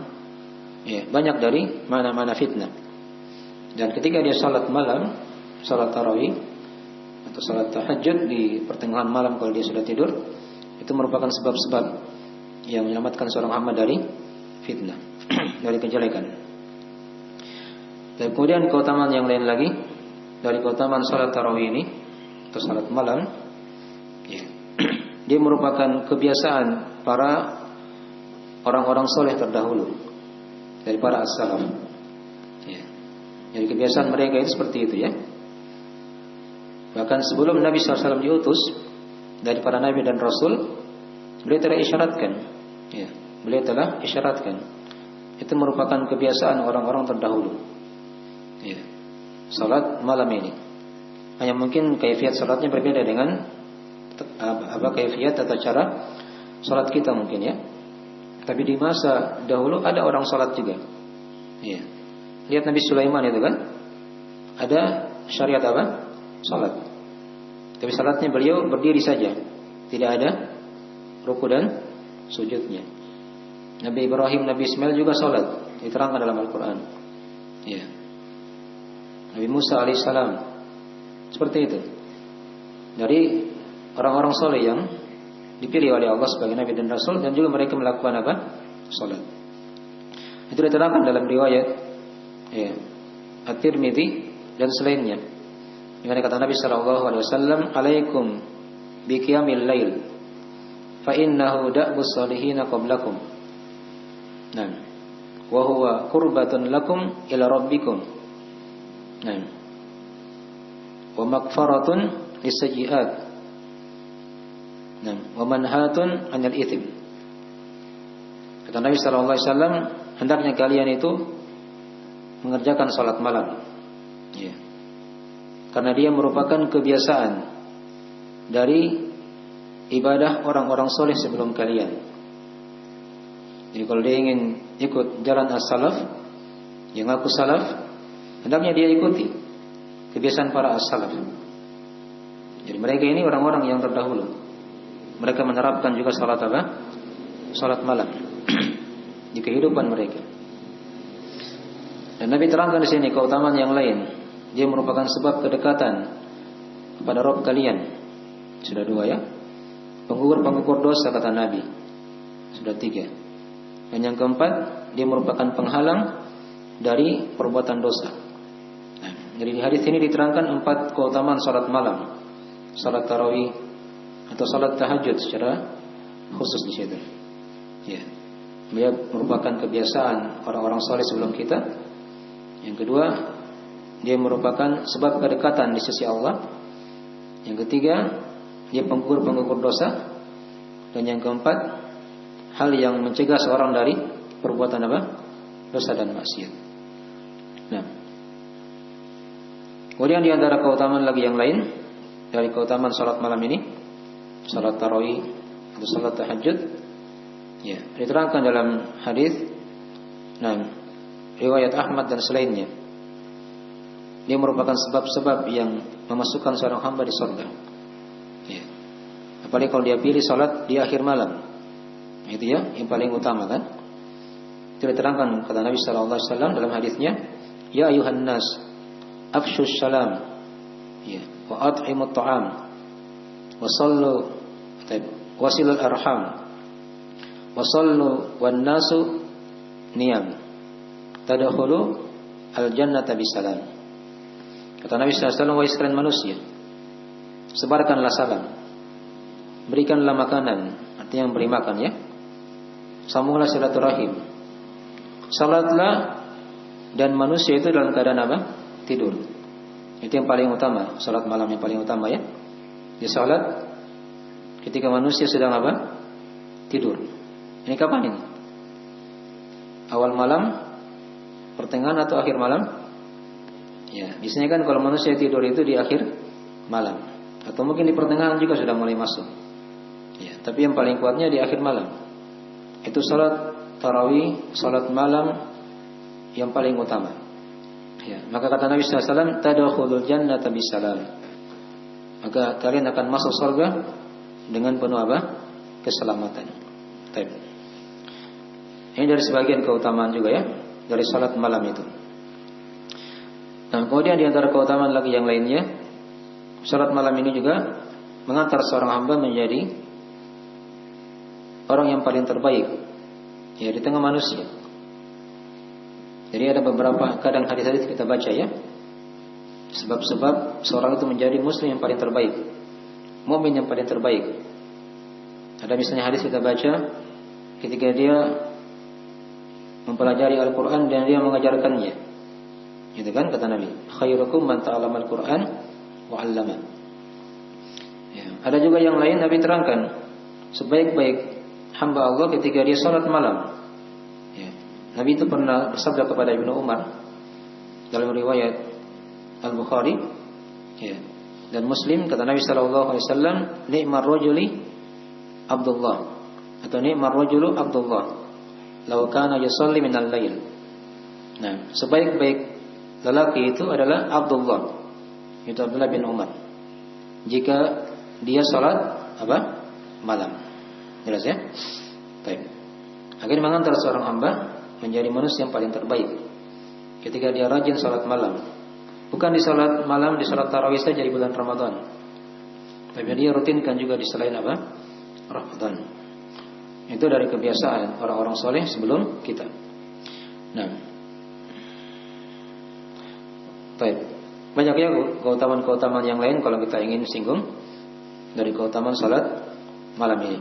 S1: ya. Banyak dari makna-makna fitnah. Dan ketika dia salat malam, salat tarawih atau salat tahajud di pertengahan malam kalau dia sudah tidur, itu merupakan sebab-sebab yang menyelamatkan seorang hamba dari fitnah, dari kejelekan. Dan kemudian keutamaan yang lain lagi dari keutamaan salat tarawih ini atau salat malam ya, dia merupakan kebiasaan para orang-orang soleh terdahulu, dari para as-salaf ya. Jadi kebiasaan mereka itu seperti itu ya. Bahkan sebelum Nabi SAW diutus dari para nabi dan rasul, beliau telah isyaratkan ya, beliau telah isyaratkan itu merupakan kebiasaan orang-orang terdahulu ya, salat malam ini. Hanya mungkin kaifiat salatnya berbeda dengan kaifiat atau cara salat kita mungkin ya. Tapi di masa dahulu ada orang salat juga. Ya. Lihat Nabi Sulaiman itu kan, ada syariat apa? Salat. Tapi salatnya beliau berdiri saja, tidak ada ruku dan sujudnya. Nabi Ibrahim, Nabi Ismail juga salat, diterangkan dalam Al-Quran. Ya. Nabi Musa alaihissalam seperti itu. Dari orang-orang soleh yang dipilih oleh Allah sebagai Nabi dan Rasul, dan juga mereka melakukan apa? Salat. Itu diterangkan dalam riwayat ya, At-Tirmidzi dan selainnya. Dengan kata Nabi sallallahu alaihi wasallam, "Alaikum bi qiyamil lail, fa innahu da'bus salihin qablakum." Nah, wa huwa qurbatun lakum ila rabbikum. Nah, wa maghfaratun lisayyi'at. Nah, wa manhatun 'anil itsm. Kata Nabi sallallahu alaihi wasallam, hendaknya kalian itu mengerjakan salat malam. Ya. Karena dia merupakan kebiasaan dari ibadah orang-orang soleh sebelum kalian. Jadi kalau dia ingin ikut jalan as-salaf, yang ngaku salaf, hendaknya dia ikuti kebiasaan para as-salaf. Jadi mereka ini orang-orang yang terdahulu. Mereka menerapkan juga salat apa? Salat malam di kehidupan mereka. Dan Nabi terangkan di sini keutamaan yang lain. Dia merupakan sebab kedekatan kepada Rabb kalian. Sudah 2 ya. Penggugur dosa kata Nabi. Sudah 3. Dan yang keempat, dia merupakan penghalang dari perbuatan dosa. Nah, jadi di hadis ini diterangkan 4 keutamaan salat malam, salat tarawih atau salat tahajud secara khusus di situ. Ya. Dia merupakan kebiasaan orang-orang saleh sebelum kita. Yang kedua, dia merupakan sebab kedekatan di sisi Allah. Yang ketiga, dia penggugur dosa. Dan yang keempat, hal yang mencegah seorang dari perbuatan apa? Dosa dan maksiat. Nah, kemudian di antara keutamaan lagi yang lain dari keutamaan salat malam ini, salat tarawih atau salat tahajud, ya, diterangkan dalam hadis, nah, riwayat Ahmad dan selainnya. Dia merupakan sebab-sebab yang memasukkan seorang hamba di surga. Ya. Apalagi kalau dia pilih salat di akhir malam, itu ya, yang paling utama kan. Itu diterangkan kata Nabi sallallahu alaihi wasallam dalam hadisnya, ya ayuhan nas, afshus salam, ya, wa at'imut ta'am, wa sallu, wasilul arham, wa sallu wan nasu niyam, tadkhulu al jannata bisalam. Kata Nabi sallallahu alaihi wasallam, wahai sekalian manusia, sebarkanlah salam, berikanlah makanan, artinya memberi makan ya, sambunglah silaturahim, salatlah, dan manusia itu dalam keadaan apa? Tidur. Itu yang paling utama, salat malam yang paling utama ya. Di salat ketika manusia sedang apa? Tidur. Ini kapan ini? Awal malam, pertengahan atau akhir malam? Ya, biasanya kan kalau manusia tidur itu di akhir malam, atau mungkin di pertengahan juga sudah mulai masuk. Ya, tapi yang paling kuatnya di akhir malam. Itu salat tarawih, salat malam yang paling utama. Ya, maka kata Nabi sallallahu alaihi wasallam, tadkhulul jannata bisalam. Maka kalian akan masuk surga dengan penuh apa? Keselamatan. Baik. Ini dari sebagian keutamaan juga ya, dari salat malam itu. Nah, kemudian di antara keutamaan lagi yang lainnya, salat malam ini juga mengantar seorang hamba menjadi orang yang paling terbaik ya di tengah manusia. Jadi ada beberapa kadang hadis-hadis kita baca ya, sebab-sebab seorang itu menjadi muslim yang paling terbaik, mukmin yang paling terbaik. Ada misalnya hadis kita baca ketika dia mempelajari Al-Quran dan dia mengajarkannya. Itu kan kata Nabi, khairukum man ta'allama al-Quran wa 'allama. Ya, ada juga yang lain Nabi terangkan, sebaik-baik hamba Allah ketika dia salat malam. Ya, Nabi itu pernah bersabda kepada Ibnu Umar dalam riwayat Al-Bukhari, ya, dan Muslim, kata Nabi sallallahu alaihi wasallam, ni'mar rajuli Abdullah, atau ni'mar rajulu Abdullah law kana yusalli minal lail. Nah, sebaik-baik lelaki itu adalah Abdullah, itu Abdullah bin Umar, jika dia salat apa? Malam. Jelas ya? Baik. Akhirnya mengantar seorang hamba menjadi manusia yang paling terbaik ketika dia rajin salat malam. Bukan di salat malam, di salat tarawih saja di bulan Ramadan, tapi dia rutinkan juga di selain apa? Ramadan. Itu dari kebiasaan orang-orang soleh sebelum kita. Nah, baik. Banyaknya keutamaan-keutamaan yang lain kalau kita ingin singgung dari keutamaan salat malam ini.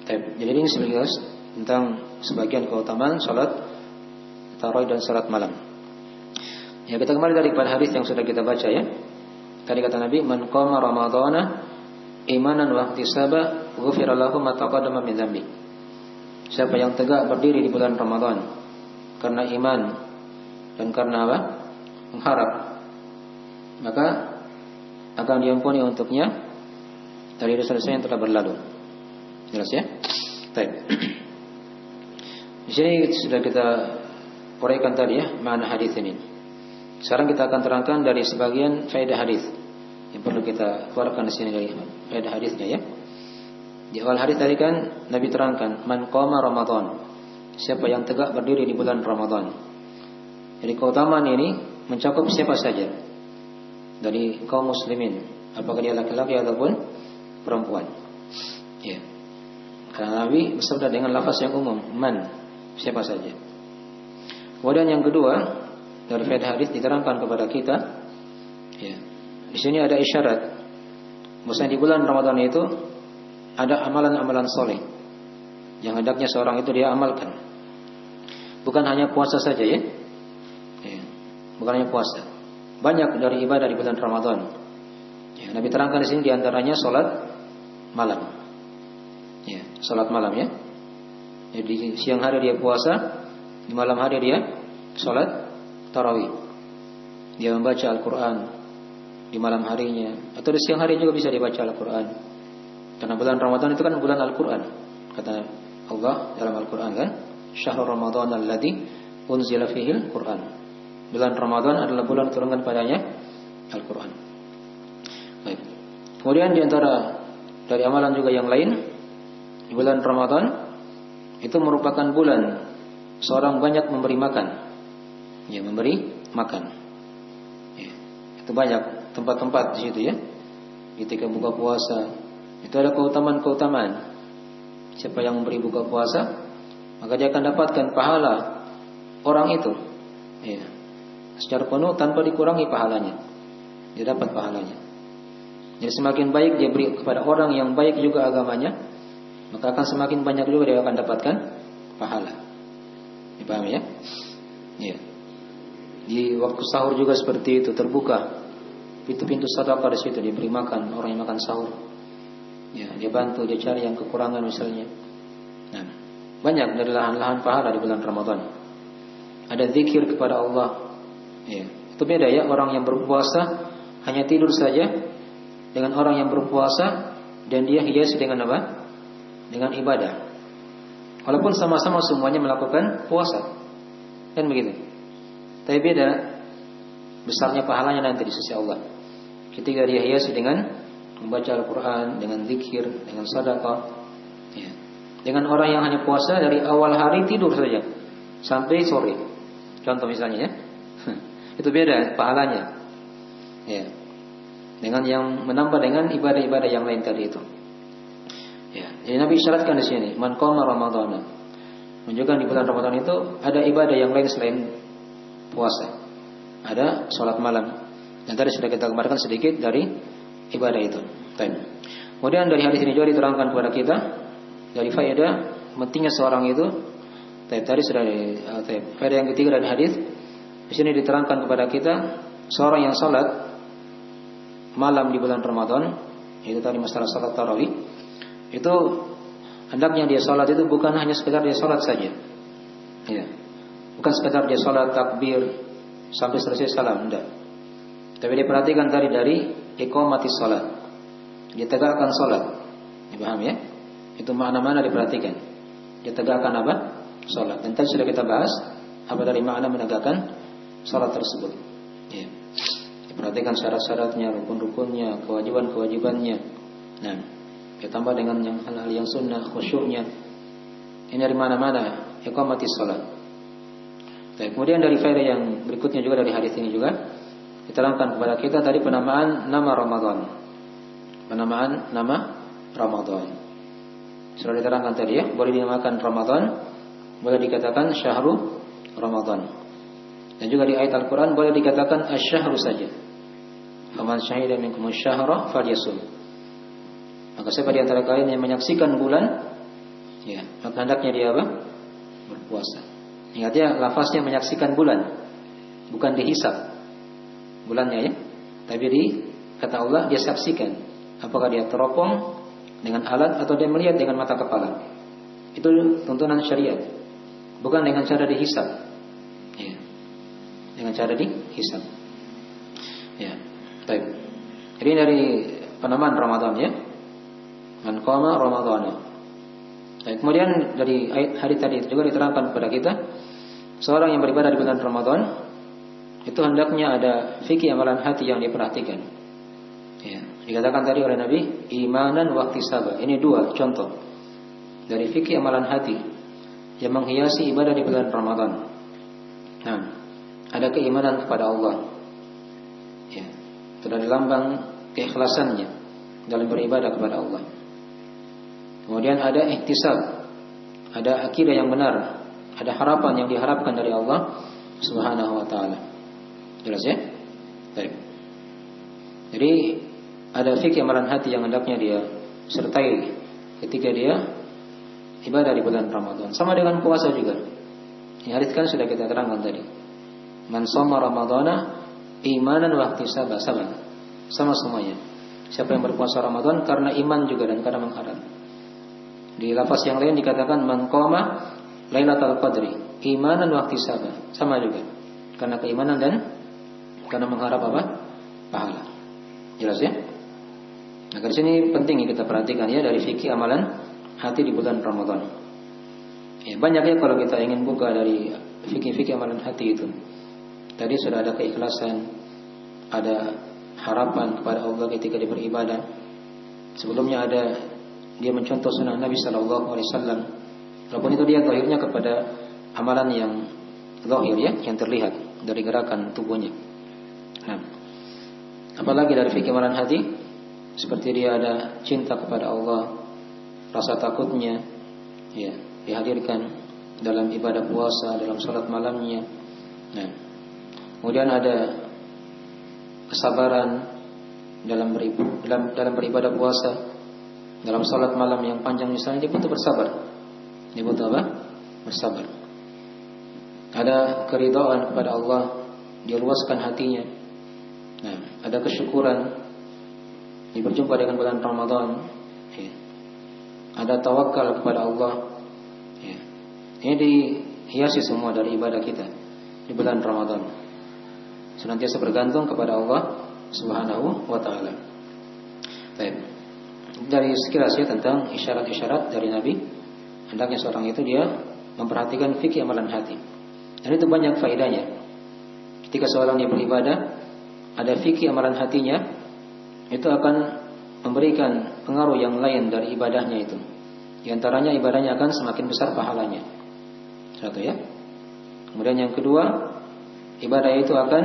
S1: Jadi ini sebagai tentang sebagian keutamaan salat tarawih dan salat malam. Ya, kita kembali dari pada hadis yang sudah kita baca ya. Tadi kata Nabi, man qama ramadhana imanan wa ihtisaba ghufira lahu ma taqaddama min dzambi. Siapa yang tegak berdiri di bulan Ramadan karena iman dan karena apa? Mengharap, maka akan diampuni untuknya dari dosa-dosa yang telah berlalu. Jelas ya? Baik. Di sini sudah kita uraikan tadi ya makna hadis ini. Sekarang kita akan terangkan dari sebagian faedah hadis yang perlu kita keluarkan di sini dari faedah hadisnya ya. Di awal hadis tadi kan Nabi terangkan, man qama Ramadan, siapa yang tegak berdiri di bulan Ramadan. Jadi keutamaan ini mencakup siapa saja dari kaum muslimin, apakah dia laki-laki ataupun perempuan. Ya. Karena Nabi bersabda dengan lafaz yang umum, man, siapa saja. Kemudian yang kedua, dari faedah hadis diterangkan kepada kita, ya, di sini ada isyarat bahwasanya di bulan Ramadan itu ada amalan-amalan soleh yang hendaknya seorang itu dia amalkan. Bukan hanya puasa saja ya, bukan hanya puasa. Banyak dari ibadah di bulan Ramadan. Ya, Nabi terangkan di sini diantaranya sholat malam. Ya, sholat malam ya. Jadi siang hari dia puasa, di malam hari dia sholat tarawih. Dia membaca Al-Quran di malam harinya, atau di siang hari juga bisa dibaca Al-Quran. Karena bulan Ramadan itu kan bulan Al-Quran. Kata Allah dalam Al-Quran kan, Syahrul Ramadan alladzi unzila fihil Quran. Bulan Ramadan adalah bulan turunkan padanya Al-Quran. Baik. Kemudian di antara dari amalan juga yang lain, di bulan Ramadan itu merupakan bulan seorang banyak memberi makan. Ya, memberi makan. Ya, itu banyak tempat-tempat di situ ya. Ketika buka puasa, itu ada keutamaan-keutamaan. Siapa yang memberi buka puasa, maka dia akan dapatkan pahala orang itu. Ya. Secara penuh tanpa dikurangi pahalanya. Dia dapat pahalanya. Jadi semakin baik dia beri kepada orang yang baik juga agamanya, maka akan semakin banyak juga dia akan dapatkan pahala. Dipahami ya? Ya. Di waktu sahur juga seperti itu, terbuka pintu-pintu sedekah di situ, diberi makan orang yang makan sahur. Ya, dia bantu, dia cari yang kekurangan misalnya. Nah, banyak dari lahan-lahan pahala di bulan Ramadan. Ada zikir kepada Allah. Ya, itu beda ya, orang yang berpuasa hanya tidur saja dengan orang yang berpuasa dan dia hiasi dengan apa? Dengan ibadah. Walaupun sama-sama semuanya melakukan puasa. Kan begitu. Tapi beda besarnya pahalanya nanti di sisi Allah. Ketika dia hiasi dengan membaca Al-Quran, dengan zikir, dengan sedekah. Ya. Dengan orang yang hanya puasa dari awal hari tidur saja sampai sore. Contoh misalnya ya. Itu beda pahalanya. Ya. Dengan yang menambah dengan ibadah-ibadah yang lain tadi itu. Ya. Jadi Nabi isyaratkan di sini, man qama Ramadhana. Menunjukkan di bulan Ramadan itu ada ibadah yang lain selain puasa. Ada sholat malam. Dan tadi sudah kita gambarkan sedikit dari ibadah itu. Kemudian dari hadis ini juga diterangkan kepada kita dari faedah pentingnya seorang itu. Tadi sudah faedah yang ketiga dari hadis. Di sini diterangkan kepada kita seorang yang sholat malam di bulan Ramadan, itu tadi masalah sholat tarawih, itu hendaknya dia sholat itu bukan hanya sekedar dia sholat saja, ya. Bukan sekedar dia sholat takbir sampai selesai salam, tidak. Tapi dia perhatikan tadi dari iqamatis sholat, dia tegakkan sholat, dipaham ya? Itu makna-makna diperhatikan. Dia tegakkan apa? Sholat. Dan tadi sudah kita bahas apa dari makna menegakkan sholat tersebut. Ya. Diperhatikan syarat-syaratnya, rukun-rukunnya, kewajiban-kewajibannya. Nah, ditambah dengan yang hal-hal yang sunnah, khusyuknya. Ini dari mana-mana iqamatis sholat. Kemudian dari faedah yang berikutnya juga dari hadis ini juga diterangkan kepada kita tadi penamaan nama Ramadan. Penamaan nama Ramadan. Sudah diterangkan tadi ya, boleh dinamakan Ramadan, boleh dikatakan Syahrul Ramadan. Dan juga di ayat Al-Quran boleh dikatakan asyhru saja. Faman syahida minkum asyhra falyasum. Maka siapa di antara kalian yang menyaksikan bulan, ya, maka hendaknya dia apa? Berpuasa. Ingat ya, lafaznya menyaksikan bulan, bukan dihisab bulannya ya. Tapi kata Allah dia saksikan. Apakah dia teropong dengan alat atau dia melihat dengan mata kepala. Itu tuntunan syariat. Bukan dengan cara dihisab. Ya. Dengan cara dihisab. Ya. Baik. Jadi dari penamaan Ramadan ya. Man qama Ramadhana. Baik. Kemudian dari ayat hari tadi juga diterangkan kepada kita, seorang yang beribadah di bulan Ramadan itu hendaknya ada fikih amalan hati yang diperhatikan. Ya. Dikatakan tadi oleh Nabi, imanan wa ihtisaban. Ini dua contoh dari fikih amalan hati yang menghiasi ibadah di bulan Ramadan. Nah, ada keimanan kepada Allah. Ya. Itu dari lambang keikhlasannya dalam beribadah kepada Allah. Kemudian ada ihtisab, ada akidah yang benar, ada harapan yang diharapkan dari Allah Subhanahu wa taala. Jelas ya? Baik. Jadi ada fikih amalan hati yang hendaknya dia sertai ketika dia ibadah di bulan Ramadan. Sama dengan puasa juga. Ini hadis kan sudah kita terangkan tadi. Man shoma ramadhana imanan wa ihtisaban. Sama semuanya. Siapa yang berpuasa Ramadan karena iman juga dan karena mengharap. Di lafaz yang lain dikatakan man qama lailatul qadri imanan wa ihtisaban. Sama juga. Karena keimanan dan karena mengharap apa? Pahala. Jelas ya? Nah, di sini penting kita perhatikan ya dari fikih amalan hati di bulan Ramadan. Ya, banyak ya kalau kita ingin buka dari fikih-fikih amalan hati itu. Tadi sudah ada keikhlasan, ada harapan kepada Allah ketika dia beribadah. Sebelumnya ada dia mencontoh sunnah Nabi Sallallahu Alaihi Wasallam. Walaupun itu dia zahirnya kepada amalan yang zahir ya, yang terlihat dari gerakan tubuhnya. Nah, apalagi dari fikih amalan hati, seperti dia ada cinta kepada Allah, rasa takutnya, ya, dihadirkan dalam ibadah puasa, dalam salat malamnya. Nah, kemudian ada kesabaran dalam beribadah puasa, dalam salat malam yang panjang misalnya dia butuh bersabar. Dia butuh apa? Bersabar. Ada keridhaan kepada Allah, dia luaskan hatinya. Nah, ada kesyukuran dia berjumpa dengan bulan Ramadan. Ya. Ada tawakal kepada Allah. Ya. Ini dihiasi semua dari ibadah kita di bulan Ramadan. Senantiasa bergantung kepada Allah Subhanahu wa taala. Baik. Dari sekilas ya tentang isyarat-isyarat dari Nabi, hendaknya seorang itu dia memperhatikan fikih amalan hati. Dan itu banyak faedahnya. Ketika seorang dia beribadah, ada fikih amalan hatinya, itu akan memberikan pengaruh yang lain dari ibadahnya itu. Di antaranya ibadahnya akan semakin besar pahalanya. Satu ya. Kemudian yang kedua, ibadah itu akan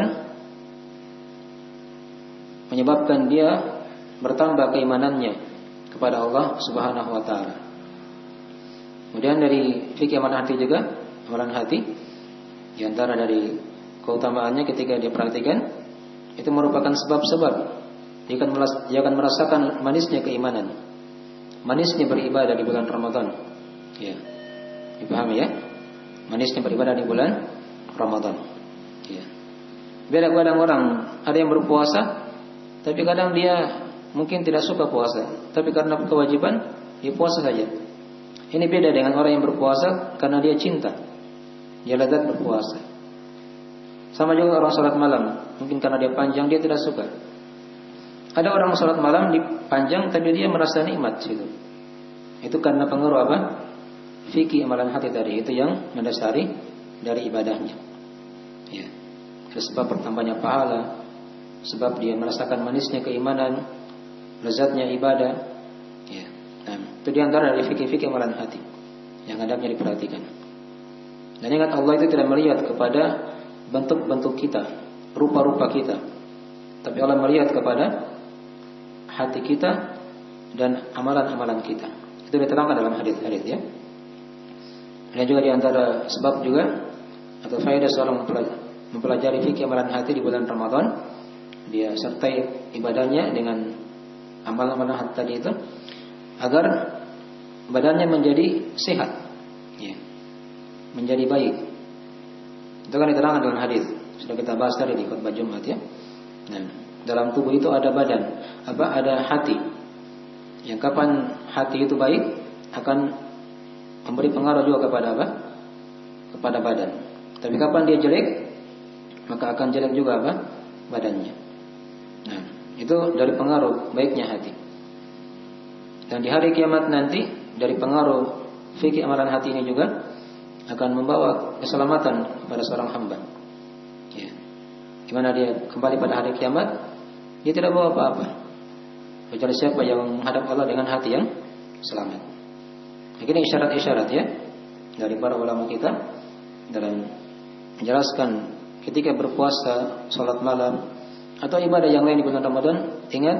S1: menyebabkan dia bertambah keimanannya kepada Allah Subhanahu wa taala. Kemudian dari fikih amalan hati juga, amalan hati di antara dari keutamaannya ketika dia perhatikan itu merupakan sebab-sebab dia akan merasakan manisnya keimanan, manisnya beribadah di bulan Ramadan. Ya, dipahami ya? Manisnya beribadah di bulan Ramadan. Ya. Beda kadang orang ada yang berpuasa, tapi kadang dia mungkin tidak suka puasa, tapi karena kewajiban dia puasa saja. Ini beda dengan orang yang berpuasa karena dia cinta, dia lezat berpuasa. Sama juga orang salat malam, mungkin karena dia panjang dia tidak suka. Ada orang salat malam dipanjang tapi dia merasa nikmat situ. Itu karena pengaruh apa? Fikih amalan hati tadi itu yang mendasari dari ibadahnya. Ya. Sebab bertambahnya pahala, sebab dia merasakan manisnya keimanan, lezatnya ibadah. Ya. Nah, itu di antara dari fikih-fikih amalan hati yang hendaknya diperhatikan. Dan ingat Allah itu tidak melihat kepada bentuk-bentuk kita, rupa-rupa kita, tapi Allah melihat kepada hati kita dan amalan-amalan kita. Itu diterangkan dalam hadis-hadis ya. Dan juga di antara sebab juga atau faedah seorang mempelajari fikih amalan hati di bulan Ramadan, dia sertai ibadahnya dengan amalan-amalan hati tadi itu agar badannya menjadi sehat, ya, menjadi baik. Itu kan diterangkan dalam hadis. Sudah kita bahas tadi di khutbah Jumat ya. Nah, dalam tubuh itu ada badan, ada hati. Yang kapan hati itu baik akan memberi pengaruh juga kepada apa? Kepada badan. Tapi kapan dia jelek, maka akan jelek juga apa? Badannya. Nah, itu dari pengaruh baiknya hati. Dan di hari kiamat nanti dari pengaruh fikih amalan hati ini juga akan membawa keselamatan kepada seorang hamba. Ya. Di mana dia kembali pada hari kiamat, dia tidak bawa apa-apa. Kecuali siapa yang menghadap Allah dengan hati yang selamat. Ini isyarat-isyarat ya dari para ulama kita dalam menjelaskan ketika berpuasa, salat malam atau ibadah yang lain di bulan Ramadan, ingat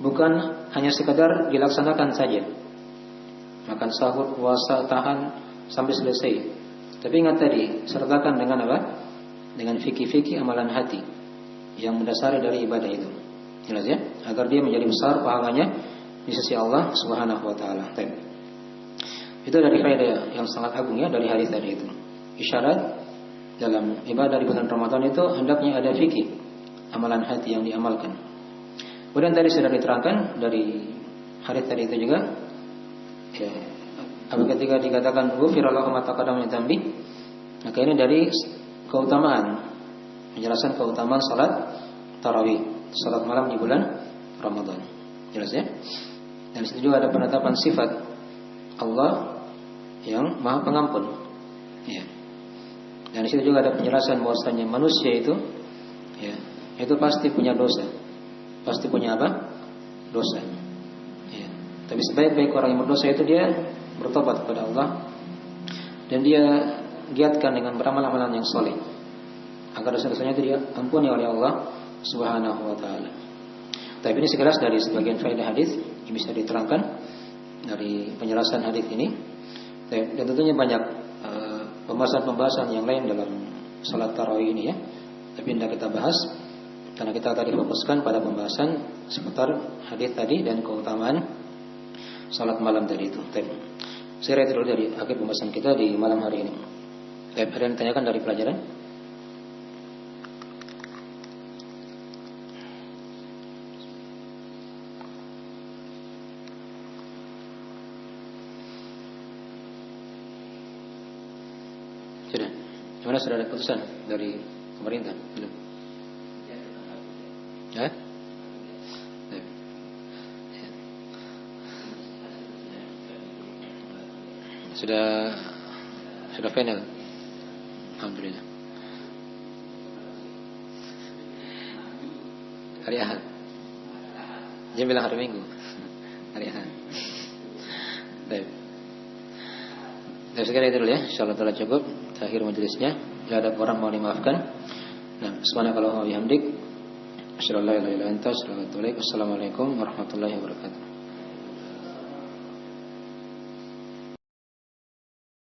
S1: bukan hanya sekadar dilaksanakan saja. Makan sahur, puasa, tahan sampai selesai. Tapi ingat tadi, sertakan dengan apa? dengan fikih-fikih amalan hati yang mendasari dari ibadah itu. Jelas ya? Agar dia menjadi besar pahalanya di sisi Allah Subhanahu wa taala. Itu dari faedah yang sangat agung ya dari hadis tadi itu. Isyarat dalam ibadah di bulan Ramadan itu hendaknya ada fikih amalan hati yang diamalkan. Kemudian tadi sudah diterangkan dari hadis tadi itu juga ya, ketika dikatakan ghufira lahu ma taqaddama min dzambi, maka ini dari keutamaan, penjelasan keutamaan salat tarawih, salat malam di bulan Ramadan. Jelas ya? Dan di situ juga ada penetapan sifat Allah yang Maha Pengampun. Ya. Dan di situ juga ada penjelasan bahwasanya manusia itu ya, itu pasti punya dosa. Pasti punya apa? Dosa. Ya. Tapi sebaik-baik orang yang berdosa itu dia bertobat kepada Allah dan dia giatkan dengan beramal-amalan yang soleh agar dosa-dosanya itu dia ampuni oleh Allah Subhanahu wa taala. Tapi ini sekilas dari sebagian faedah hadis yang bisa diterangkan dari penjelasan hadis ini. Dan tentunya banyak pembahasan-pembahasan yang lain dalam salat tarawih ini ya. Tapi tidak kita bahas karena kita tadi fokuskan pada pembahasan seputar hadis tadi dan keutamaan salat malam tadi itu. Saya itu dulu dari akhir pembahasan kita di malam hari ini. Ada yang ditanyakan dari pelajaran? Sudah. Gimana, sudah ada keputusan dari pemerintah? Belum? Ya? Sudah final. Alhamdulillah. Hari Ahad. Dia bilang hari Minggu. Hari Ahad. Baik. Nah, sekarang itu dulu ya. Insyaallah telah cukup. Akhir majelisnya. Jika ada orang mau dimaafkan. Nah, subhanakallahumma wa bihamdik. Asyhadu an la ilaha illa anta astaghfiruka wa atubu ilaik. Wassalamualaikum warahmatullahi wabarakatuh.